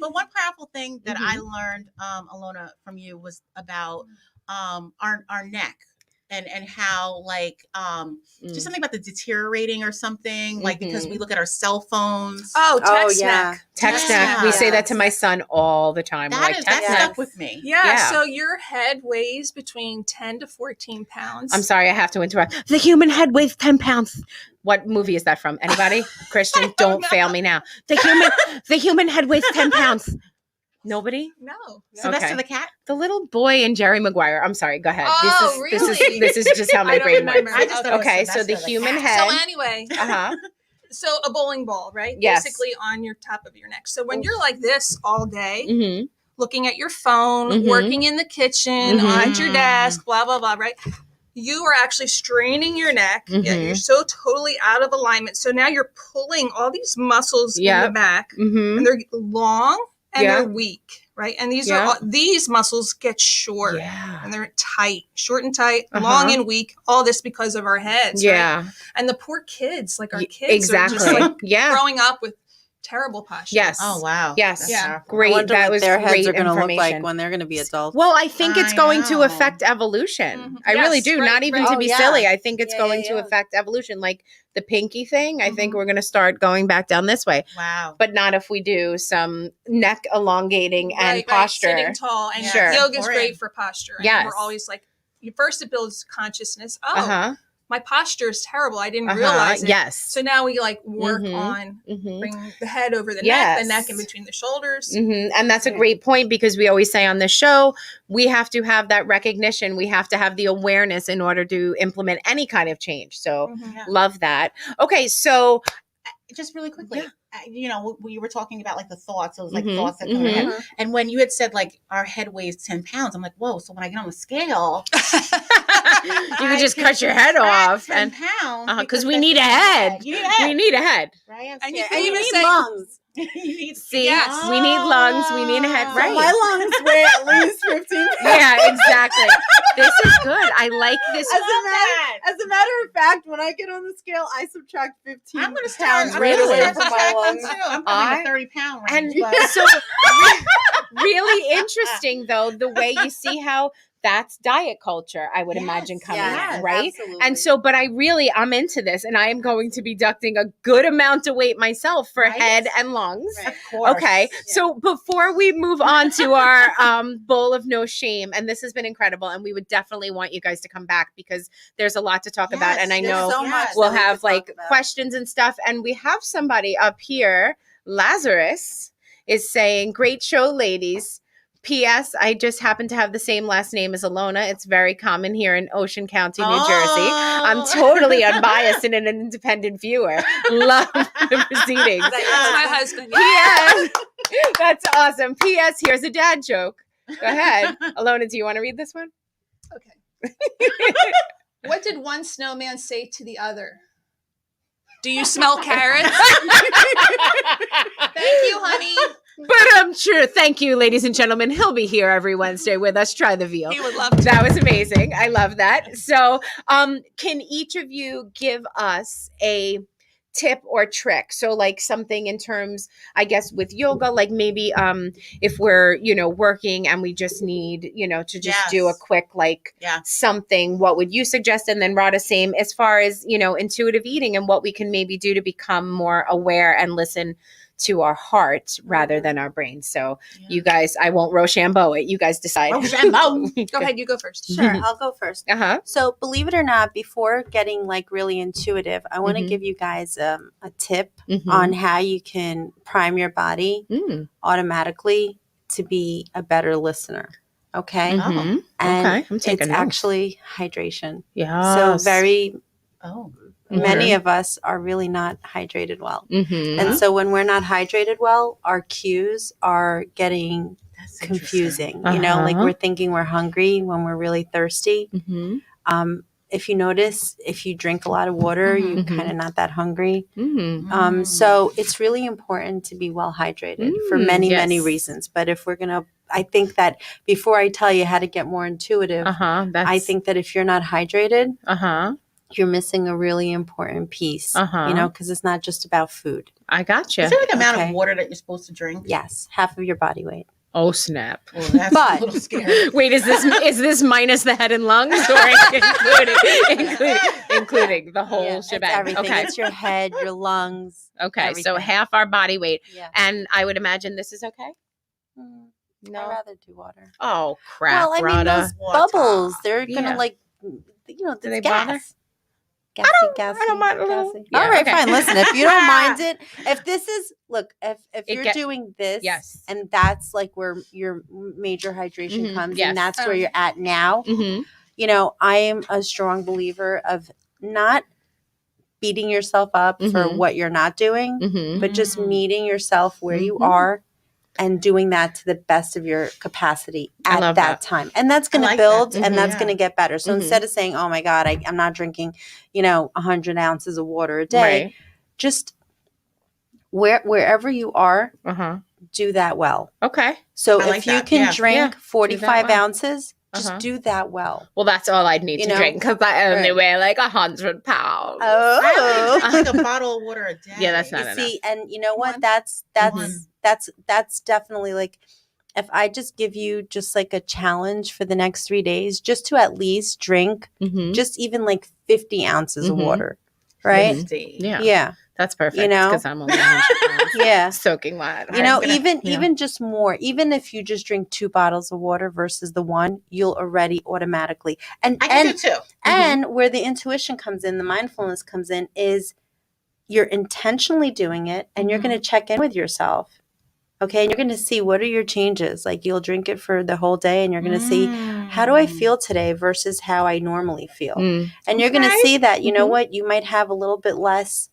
But one powerful thing that I learned, Alona, from you was about our neck and how like just something about the deteriorating or something, like because we look at our cell phones. Oh, text yeah. neck. Text Yeah. neck. We say that to my son all the time. We're That like, is text that neck. stuck with me. Yeah, so your head weighs between 10 to 14 pounds. I'm sorry, I have to interrupt. The human head weighs 10 pounds. What movie is that from? Anybody? Christian, don't fail me now. The human head weighs 10 pounds. Nobody? No. Sylvester Okay. the cat. The little boy in Jerry Maguire. I'm sorry. Go ahead. Oh, really? This is just how I my don't brain remember. works. I just thought it was Okay, so the Sylvester human cat. head. So anyway, Uh-huh. so a bowling ball, right? Yes. Basically on your top of your neck. So when you're like this all day, Mm-hmm. looking at your phone, Mhm. working in the kitchen, Mhm. at your desk, blah, blah, blah, right? You are actually straining your neck. Yeah, Mhm. you're so totally out of alignment. So now you're pulling all these muscles in the Yep. back, Mm-hmm. and they're long and Yeah. they're weak, right? And these Yeah. are these muscles get short. Yeah. And they're tight, short and tight, Uh-huh. long and weak. All this because of our heads, right? Yeah. And the poor kids, like our kids, Exactly. are just like Yeah. growing up with terrible posture. Yes. Oh wow. Yes. That's Yeah. powerful. Great. I wonder That what was their heads great are going to look like information. when they're going to be adults. Well, I think it's I going to know. affect evolution. Mhm. I really Yes, do. right, Not even right. to Oh, be yeah. silly. I think it's Yeah, going yeah, to yeah. affect evolution. Like the pinky thing, I think Mhm. we're going to start going back down this way. Wow. But not if we do some neck elongating and Right, posture. sitting tall. And Sure. yoga's Important. great for posture. And Yes. we're always like, first it builds consciousness. Oh, Uh-huh. my posture is terrible. I didn't Uh-huh. realize it. Yes. So now we like work Mhm. on Mhm. bringing the head over the neck, Yes. the neck in between the shoulders. Mhm. And that's a Yeah. great point because we always say on the show, we have to have that recognition. We have to have the awareness in order to implement any kind of change. So Mhm. Yeah. love that. Okay. So Just really quickly, Yeah. you know, we were talking about like the thoughts, those like Mhm, thoughts that come in our mhm. head. And when you had said like our head weighs 10 pounds, I'm like, whoa. So when I get on the scale, you can just cut your head off 10 and pounds because we that's need a what you head. said. You need a head. We need a head. Right? And Yeah, you can and you even need say, lungs. You need See, Yes. we need lungs. We need a head. Oh. Right. So my lungs weigh at least 15 pounds. Yeah, exactly. This is good. I like this. As a matter of fact, when I get on the scale, I subtract 15 I'm gonna start. pounds I'm right gonna away start from my subtracting lungs. too. I'm probably in the 30-pound range. And But so really interesting though, the way you see how that's diet culture, I would imagine coming in, right? Absolutely. And so, but I'm into this, and I am going to be deducting a good amount of weight myself for Right? head and lungs. Right. of course. Okay. So before we move on to our bowl of no shame, and this has been incredible, and we would definitely want you guys to come back because there's a lot to talk about. And I There's know so much we'll that we have could talk like about. questions and stuff. And we have somebody up here, Lazarus, is saying, great show, ladies. P.S. I just happen to have the same last name as Alona. It's very common here in Ocean County, New Jersey. I'm totally unbiased and an independent viewer. Love the proceedings. That's my husband. P.S. That's awesome. P.S. Here's a dad joke. Go ahead. Alona, do you want to read this one? Okay. What did one snowman say to the other? Do you smell carrots? Thank you, honey. But I'm sure. Thank you, ladies and gentlemen. He'll be here every Wednesday with us. Try the veal. He would love to. That was amazing. I love that. So, can each of you give us a tip or trick? So like something in terms, I guess, with yoga, like maybe if we're, working and we just need, to just do a quick, something, what would you suggest? And then Radha, same as far as, intuitive eating and what we can maybe do to become more aware and listen to our heart rather than our brain. So you guys, I won't Rochambeau it. You guys decide. Rochambeau. Go ahead, you go first. Sure, I'll go first. Uh-huh. So believe it or not, before getting like really intuitive, I want to Mhm. give you guys a tip Mhm. on how you can prime your body automatically to be a better listener. Okay. Mhm. And Okay, I'm taking it's notes. actually hydration. Yes. So Oh. many of us are really not hydrated well. Mhm. And so when we're not hydrated well, our cues are getting That's confusing. Uh-huh. Like we're thinking we're hungry when we're really thirsty. Mhm. If you notice, if you drink a lot of water, you're Mhm. kind of not that hungry. Mhm. So it's really important to be well hydrated for many, many yes. reasons. But if we're going to, I think that before I tell you how to get more intuitive, Uh-huh. I think that if you're not hydrated, Uh-huh. you're missing a really important piece, Uh-huh. because it's not just about food. I gotcha. Is there an amount Okay. of water that you're supposed to drink? Yes, half of your body weight. Oh snap! Well, that's But- a little scary. Wait, is this minus the head and lungs, or including the whole Yeah, shebang? It's everything. Okay. It's your head, your lungs. Okay. So everything. half our body weight, Yeah. and I would imagine this is okay. Mm, No. I'd rather do water. Oh crap, Well, I mean, Radha. those Water. bubbles, they're Yeah. gonna Do it's they gas. bother? Gassy, I don't mind a little. gassy. Yeah, All right, okay. fine. Listen, if you don't mind it, if this is if It you're get- doing this, Yes. and that's like where your major hydration Mhm, comes, yes. and that's where you're at now. Mm-hmm. I am a strong believer of not beating yourself up for Mhm. what you're not doing, Mm-hmm. but just meeting yourself where you Mhm. are and doing that to the best of your capacity I at love that that. time. And that's going I to like build that. and that's Mhm. going to get better. So Mhm. instead of saying, oh my God, I'm not drinking, 100 ounces of water a day, Right. just wherever you are, Uh-huh. do that well. Okay. So I if like you that. can Yeah. drink Yeah. 45 well. ounces, just Uh-huh. do that well. Well, that's all I'd need You to know? drink because I only Right. weigh like 100 pounds. I only Oh. drink like a bottle of water a day. Yeah, that's not You enough. see, and you know what? One. That's definitely like, if I just give you just like a challenge for the next 3 days, just to at least drink Mm-hmm. just even like 50 ounces Mhm. of water, right? 50. Yeah. Yeah, That's perfect. You know? because I'm only 100 pounds. yeah. Soaking wet. Even just more, even if you just drink 2 bottles of water versus the one, you'll already automatically I can do two. and where the intuition comes in, the mindfulness comes in, is you're intentionally doing it and you're going to check in with yourself. Okay. And you're going to see what are your changes. Like you'll drink it for the whole day and you're going to see, how do I feel today versus how I normally feel? Mm. And you're going to Okay. see that, you know Mhm. what, you might have a little bit less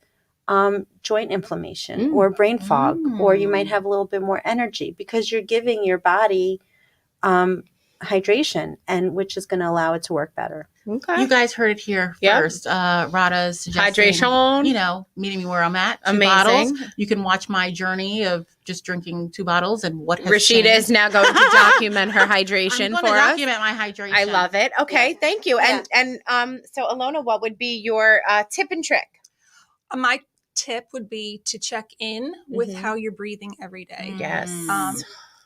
joint inflammation Mm. or brain fog, or you might Mm. have a little bit more energy because you're giving your body hydration, and which is going to allow it to work better. Okay. You guys heard it here Yep. first. Rada's suggesting, Hydration. Meeting me where I'm at. 2 Amazing. bottles. You can watch my journey of just drinking 2 bottles and what has Rashidah changed. is now going to document her hydration I'm for going to us. document my hydration. I love it. Okay, Yeah. thank you. Yeah. And so Alona, what would be your tip and trick? My tip would be to check in with Mhm. how you're breathing every day. Yes.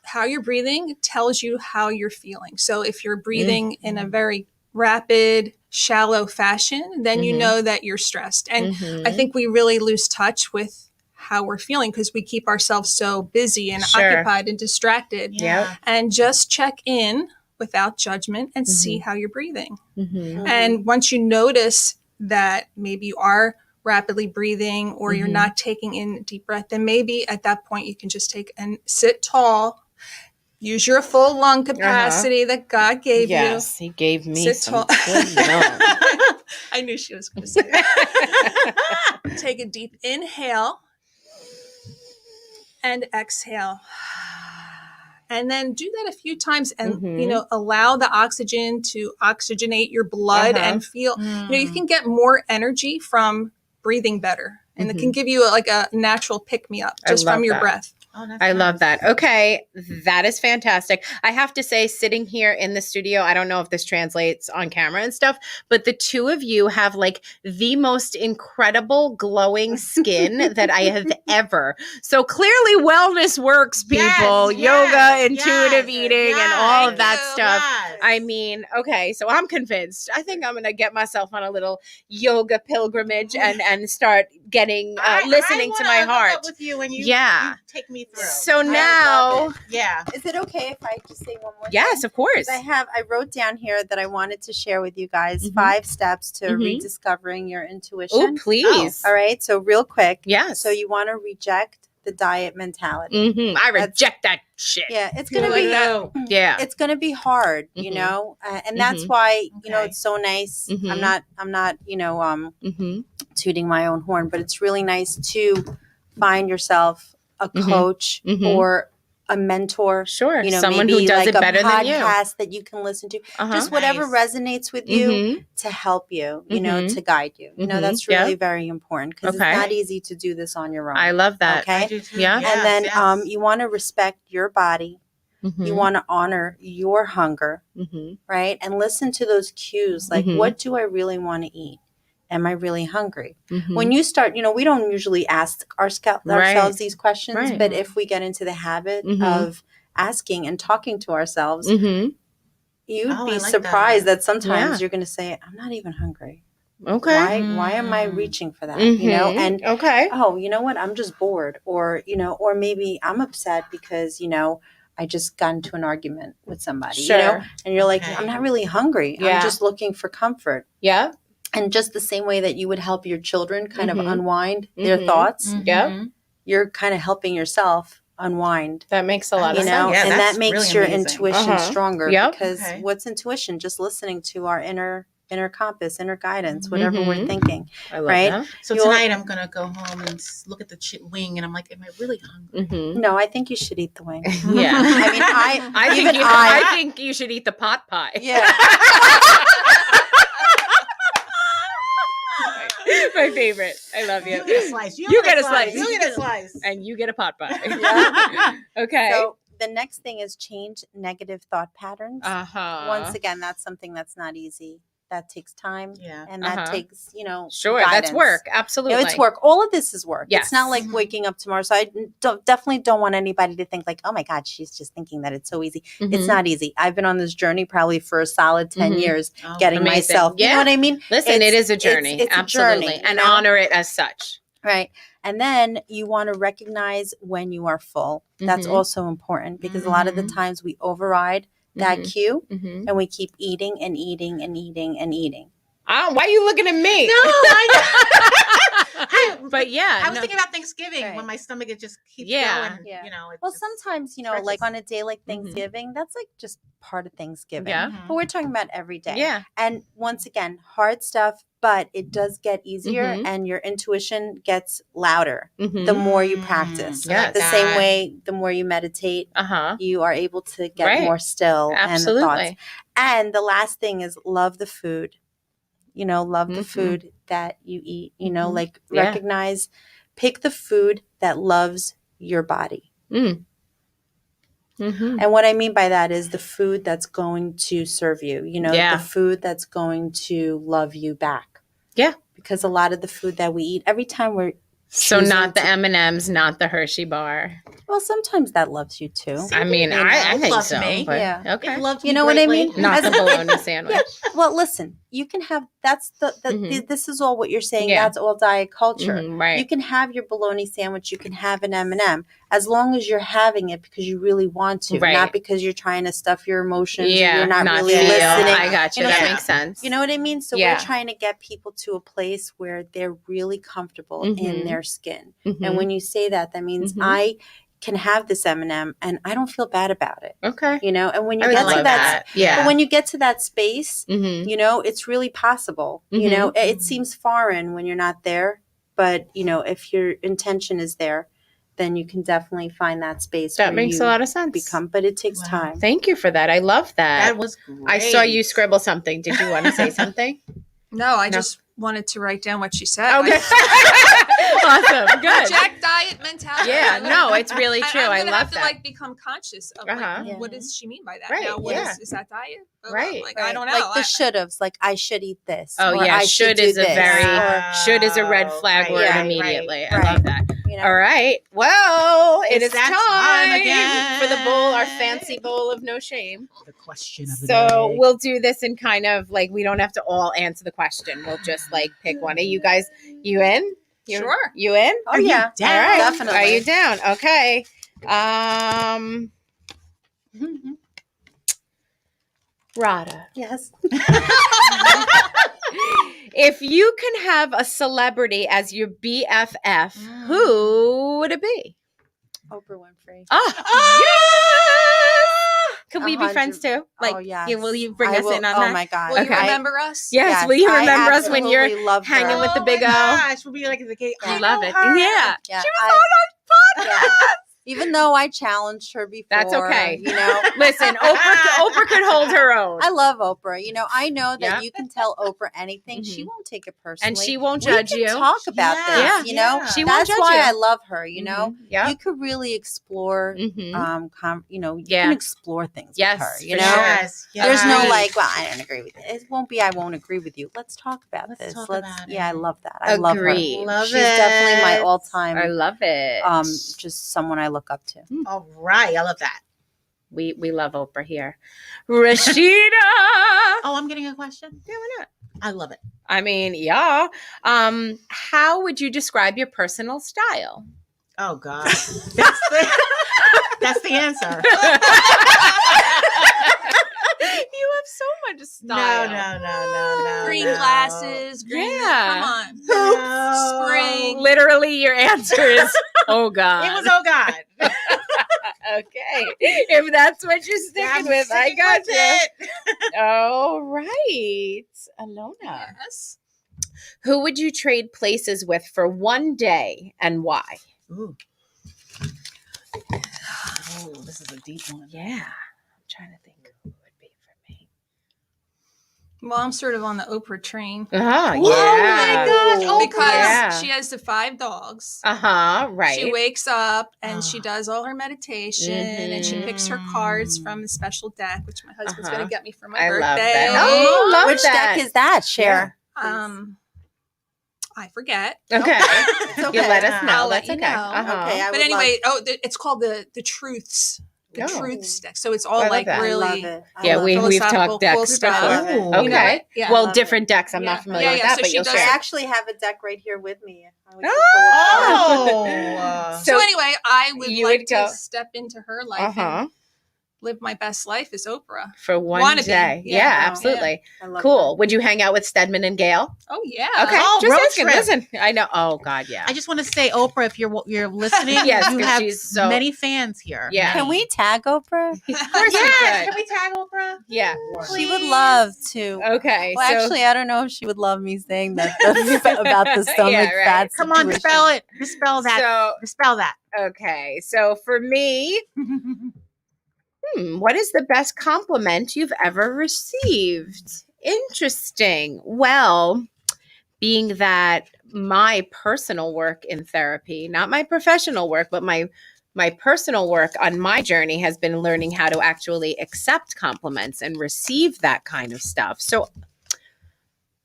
How you're breathing tells you how you're feeling. So if you're breathing in a very rapid, shallow fashion, then you know that you're stressed. And I think we really lose touch with how we're feeling because we keep ourselves so busy and occupied and distracted. Yeah. And just check in without judgment and see how you're breathing. Mm-hmm. And once you notice that maybe you are rapidly breathing or you're not taking in a deep breath, then maybe at that point you can just take and sit tall, use your full lung capacity that God gave Yes, he gave me Sit some tall. good milk. you. I knew she was going to say that. Take a deep inhale and exhale. And then do that a few times and, allow the oxygen to oxygenate your blood and feel, you can get more energy from breathing better. And it can give you like a natural pick-me-up just from your breath. Oh, that's I nice. love that. Okay, that is fantastic. I have to say, sitting here in the studio, I don't know if this translates on camera and stuff, but the two of you have like the most incredible glowing skin that I have ever. So clearly wellness works, people. Yoga, intuitive eating, and all of that stuff. Yes. I mean, okay, so I'm convinced. I think I'm going to get myself on a little yoga pilgrimage and start getting, listening to my I wanna hook heart. up with you and you take me through. So I now, love it. Yeah. Is it okay if I just say one more yes, thing? of course. I wrote down here that I wanted to share with you guys 5 steps to rediscovering your intuition. Oh, please. All right. So real quick. Yes. So you want to reject the diet mentality. I reject that shit. Yeah. It's going to be Yeah. it's going to be hard, you know, and that's why, it's so nice. I'm not, tooting my own horn, but it's really nice to find yourself a coach or a mentor. Sure. Someone maybe who does it better than you. a podcast that you can listen to. Just whatever resonates with you to help you, to guide you. That's really very important because it's not easy to do this on your own. I love that. Okay. I do too. Yeah. Yes, And then yes. you want to respect your body. You want to honor your hunger, right? And listen to those cues. Like, what do I really want to eat? Am I really hungry? When you start, we don't usually ask ourselves these questions, but if we get into the habit of asking and talking to ourselves, you'd be surprised that sometimes you're going to say, I'm not even hungry. Okay. Why am I reaching for that? And oh, you know what? I'm just bored, or or maybe I'm upset because I just got into an argument with somebody, and you're like, I'm not really hungry. I'm just looking for comfort. Yeah. And just the same way that you would help your children kind of unwind their thoughts, you're kind of helping yourself unwind. That makes a lot of sense. Yeah, and that's that makes really your amazing. intuition stronger. Yep. Because what's intuition? Just listening to our inner compass, inner guidance, whatever we're thinking. I love right? that. So tonight I'm gonna go home and look at the wing, and I'm like, am I really hungry? No, I think you should eat the wing. Yeah. I mean, I think you should eat the pot pie. Yeah. My favorite. I love you. You get a slice. You get a slice. You get a slice. And you get a pot pie. Okay. So the next thing is change negative thought patterns. Uh-huh. Once again, that's something that's not easy. That takes time. Yeah. And that takes, Sure, guidance. that's work. Absolutely. It's work. All of this is work. Yes. It's not like waking up tomorrow. So I definitely don't want anybody to think like, oh my God, she's just thinking that it's so easy. It's not easy. I've been on this journey probably for a solid 10 years, getting Amazing. myself, you know what I mean? Listen, it is a journey. It's Absolutely. a journey, and honor it as such. Right. And then you want to recognize when you are full. That's also important because a lot of the times we override that cue and we keep eating and eating and eating and eating. Why are you looking at me? No, I But yeah, I was no. thinking about Thanksgiving Right. when my stomach it just keeps Yeah. going. Yeah. You know, it Well, just sometimes, stretches. like on a day like Mhm. Thanksgiving, that's like just part of Thanksgiving. Yeah. But we're talking about every day. Yeah. And once again, hard stuff, but it does get easier Mhm. and your intuition gets louder Mhm. the more you practice. Yes. The same way, the more you meditate, Uh-huh. you are able to get Right. more still and the thoughts. Absolutely. And the last thing is love the food. Love the Mhm. food that you eat. Mhm. Like Yeah. recognize, pick the food that loves your body. Mm. Mhm. And what I mean by that is the food that's going to serve you, Yeah. the food that's going to love you back. Yeah. Because a lot of the food that we eat, every time we're So not the choosing M&Ms, not the Hershey bar. well, sometimes that loves you too. See, I mean, you know, I it think loves so. me. But, Yeah. okay. It loved You me know what I greatly. mean? Not As- the bologna sandwich. Yeah. Well, listen, you can have that's Mhm. this is all what you're saying. Yeah. That's all diet culture. Mhm, right. You can have your bologna sandwich. You can have an M&M as long as you're having it because you really want to, Right. not because you're trying to stuff your emotions. Yeah. Or you're not really feel. listening. I got you. You know, That so- makes sense. You know what I mean? So Yeah. we're trying to get people to a place where they're really comfortable Mhm. in their skin. Mhm. And when you say that, that means Mhm. I can have this M&M and I don't feel bad about it. Okay. And when I you would get love to that. Yeah. but when you get to that space, Mhm. it's really possible. Mhm. It seems foreign when you're not there, but if your intention is there, then you can definitely find that space. That where makes you a lot of sense. become. But it takes Wow. time. Thank you for that. I love that. That was great. I saw you scribble something. Did you want to say something? No, I No. just wanted to write down what she said. Okay. Awesome. Good. Jack diet mentality. Yeah, no, it's really true. I I'm gonna love have to that. become conscious of Uh-huh. Yeah. what does she mean by that? Right, Now, what yeah. is that diet? Right, Like Right. I don't know. Like the should-haves, like I should eat this. Oh, or yeah, I should do is a this, very- or, Should is a red flag Right, word right, immediately. I right. love that. you know. All right. Well, it It's is that time again for the bowl, our again. fancy bowl of no shame. The question of the So day. we'll do this in kind of like we don't have to all answer the question. We'll just like pick one. Are you guys you in? Sure. You in? Oh yeah, down? All right. definitely. Are you down? Okay. Rada. Yes. If you can have a celebrity as your BFF, who would it be? Oprah Winfrey. Can we be 100 friends too? Like, oh yes. will you bring I us will- in on oh that? my god. Will you Okay. remember us? Yes. Will you I remember us when you're absolutely loved hanging her. with the big O? Gosh, we'll be like the gate. I I love know it. her. Yeah. Yeah, She was on our podcast. yeah. Even though I challenged her before, That's okay. Listen, Oprah could hold her own. I love Oprah. I know that Yeah. you can tell Oprah anything. Mhm. She won't take it personally. And she won't we judge can you. talk about Yeah. this. Yeah. She won't That's judge why you. I love her. Yeah. You could really explore. Mhm. You Yeah. can explore things Yes, with her. for You know, sure. Yes. there's no Agreed. like, well, I don't agree with it. It won't be. I won't agree with you. Let's talk about Let's this. talk Let's. about Yeah, I it. love that. I love her. Agreed. Love She's definitely my it. all-time. I love it. Just someone I look up to. All right. I love that. We love Oprah here. Rashida. Oh, I'm getting a question. Yeah, why not? I love it. I mean, yeah. How would you describe your personal style? Oh God. That's the answer. You have so much style. No. Green no. glasses. Green. Yeah. Come on. No. Spring. Literally, your answer is, oh God. It was oh God. Okay. If that's what you're sticking I'm with, I sticking got with you. it. All right. Alona. Yes. Who would you trade places with for one day and why? Ooh. Oh, this is a deep one. Yeah. I'm trying to think who it would be for me. Well, I'm sort of on the Oprah train Uh-huh. Oh my gosh. Oprah. because Yeah. she has the 5 dogs. Uh-huh. Right. She wakes up and Oh. she does all her meditation and she picks her cards from the special deck, which my husband's Uh-huh. going to get me for my I birthday. love that. Oh, love Which that. deck is that? Share. I forget. Okay. It's You okay. let us know. I'll That's let you okay. know. Uh-huh. Okay, I But would anyway, it's called the truths. The Oh. truths deck. So it's all I love like that. I really love it. I Yeah, love we've it. talked philosophical, decks cool stuff. before. Ooh. You know Okay. it? Yeah. Well, love different decks. I'm Yeah. not familiar Yeah, with yeah. that, So but she you'll does- I share. actually have a deck right here with me. I was Oh. So anyway, I would You like would go- to step into her life Uh-huh. and live my best life is Oprah. For one Wanna be. day. Yeah. Yeah, absolutely. I love Cool. Would you hang out with Stedman and Gail? Oh yeah. Okay. Oh, Just road asking. trip. Listen, I know. Oh God, yeah. I just want to say, Oprah, if you're listening, Yes, you 'cause have she's so- many fans here. Yeah. Can we tag Oprah? Of course we Yes. could. Can we tag Oprah? Yeah. She would love to. Okay. Well, so, actually, I don't know if she would love me saying that about the stomach Yeah, right. fat. Come on, situation. spell it. Dispel that. So, Dispel that. okay. So for me, what is the best compliment you've ever received? Interesting. Well, being that my personal work in therapy, not my professional work, but my personal work on my journey has been learning how to actually accept compliments and receive that kind of stuff. So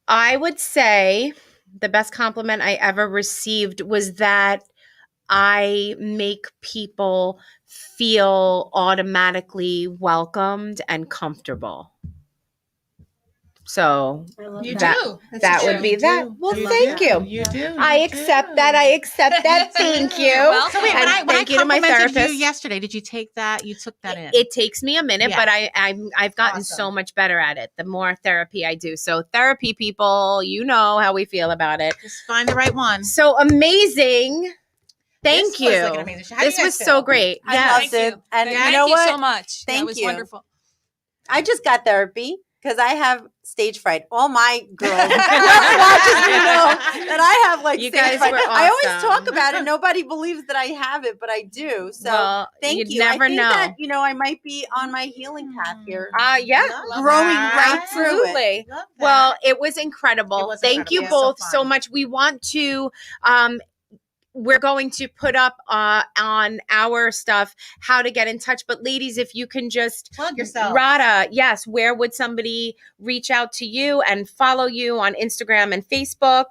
I would say the best compliment I ever received was that I make people feel automatically welcomed and comfortable. So I love You that. do. That's that true. would be You that. do. Well, You thank do. you. You do. I You accept do. that. I accept that. Thank you. Well, So wait, And when I thank you to my complimented therapist. you yesterday, did you take that? You took that in. It takes me a minute, Yeah. but I've gotten so Awesome. much better at it. The more therapy I do. So therapy people, you know how we feel about it. Just find the right one. So amazing. Thank This you. was like an amazing show. How do This you was guys so feel? great. I Yes. loved Thank it. you. And Thank you know you what? so much. Thank That was you. wonderful. I just got therapy because I have stage fright. All my girls who watches me know that I have like You stage guys fright. were I always awesome. talk about it. Nobody believes that I have it, but I do. So Well, thank you'd you. never I think know. that, I might be on my healing path here. Yeah. Love Growing that. right through it. Absolutely. Love that. Well, it was incredible. It was Thank you incredible. both So so fun. much. We want to we're going to put up on our stuff how to get in touch. But ladies, if you can just Plug yourself. Rada, yes, where would somebody reach out to you and follow you on Instagram and Facebook?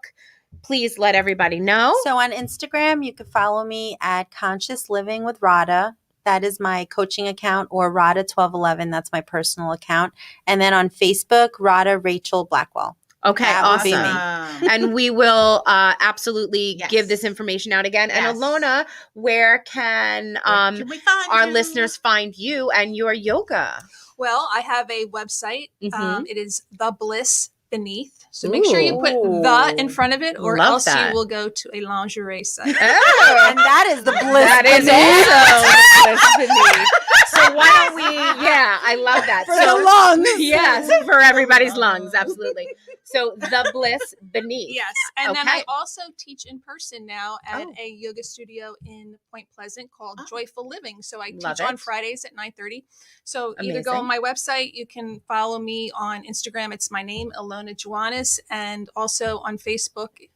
Please let everybody know. So on Instagram, you can follow me at Conscious Living with Rada. That is my coaching account, or Rada1211. That's my personal account. And then on Facebook, Rada Rachel Blackwell. Okay, That would be awesome. me. And we will absolutely Yes. give this information out again. Yes. And Alona, where can Can we find our you? listeners find you and your yoga? Well, I have a website. Mhm. It is The Bliss Beneath. So make sure you put Ooh. the in front of it, or Love else that. you will go to a lingerie site. Oh, And that is the bliss. that is beneath. also Bliss Beneath. So why don't we? Yeah, I love that. For So the lungs. yes, for everybody's lungs, absolutely. So The Bliss Beneath. Yes. And then Okay. I also teach in person now at Oh. a yoga studio in Point Pleasant called Oh. Joyful Living. So I Love teach on it. Fridays at 9:30. So either go Amazing. on my website, you can follow me on Instagram. It's my name, Alona Juanis, and also on Facebook,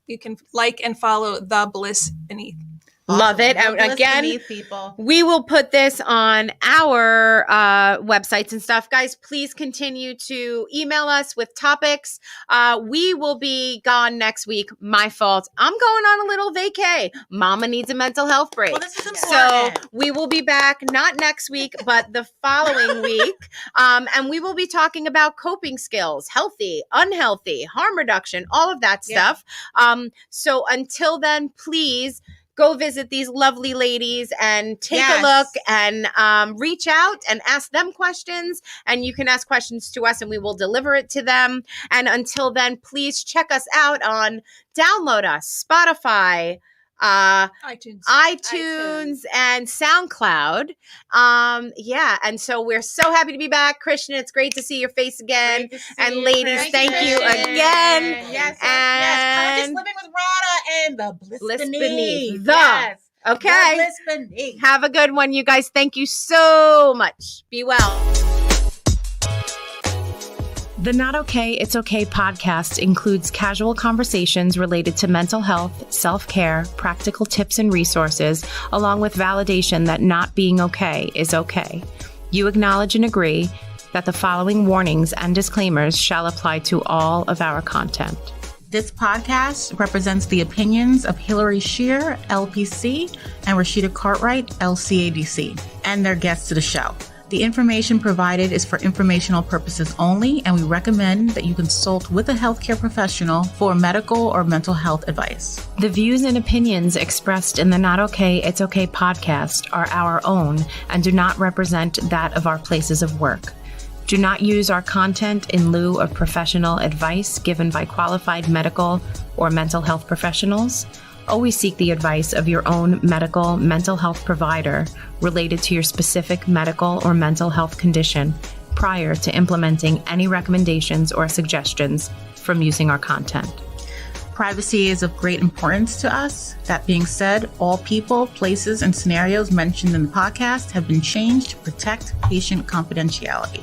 you can like and follow The Bliss Beneath. Love it. Well, And listen again, to me, people. we will put this on our websites and stuff. Guys, please continue to email us with topics. We will be gone next week. My fault. I'm going on a little vacay. Mama needs a mental health break. Well, this is So important. we will be back not next week, but the following week. And we will be talking about coping skills, healthy, unhealthy, harm reduction, all of that Yeah. stuff. So until then, please go visit these lovely ladies and take a Yes. look and reach out and ask them questions. And you can ask questions to us and we will deliver it to them. And until then, please check us out on download us, Spotify, iTunes and SoundCloud. And so we're so happy to be back. Christian, it's great to see your face again. Great to see And you, ladies, Christian. thank you again. Yes, And- Conscious Living with Rada and The Bliss, Bliss Beneath. Beneath. The. Yes. Okay. The Bliss Beneath. Have a good one, you guys. Thank you so much. Be well. The Not Okay, It's Okay podcast includes casual conversations related to mental health, self-care, practical tips and resources, along with validation that not being okay is okay. You acknowledge and agree that the following warnings and disclaimers shall apply to all of our content. This podcast represents the opinions of Hilary Scheer, LPC, and Rashidah Cartwright, LCADC, and their guests to the show. The information provided is for informational purposes only, and we recommend that you consult with a healthcare professional for medical or mental health advice. The views and opinions expressed in the Not Okay, It's Okay podcast are our own and do not represent that of our places of work. Do not use our content in lieu of professional advice given by qualified medical or mental health professionals. Always seek the advice of your own medical mental health provider related to your specific medical or mental health condition prior to implementing any recommendations or suggestions from using our content. Privacy is of great importance to us. That being said, all people, places, and scenarios mentioned in the podcast have been changed to protect patient confidentiality.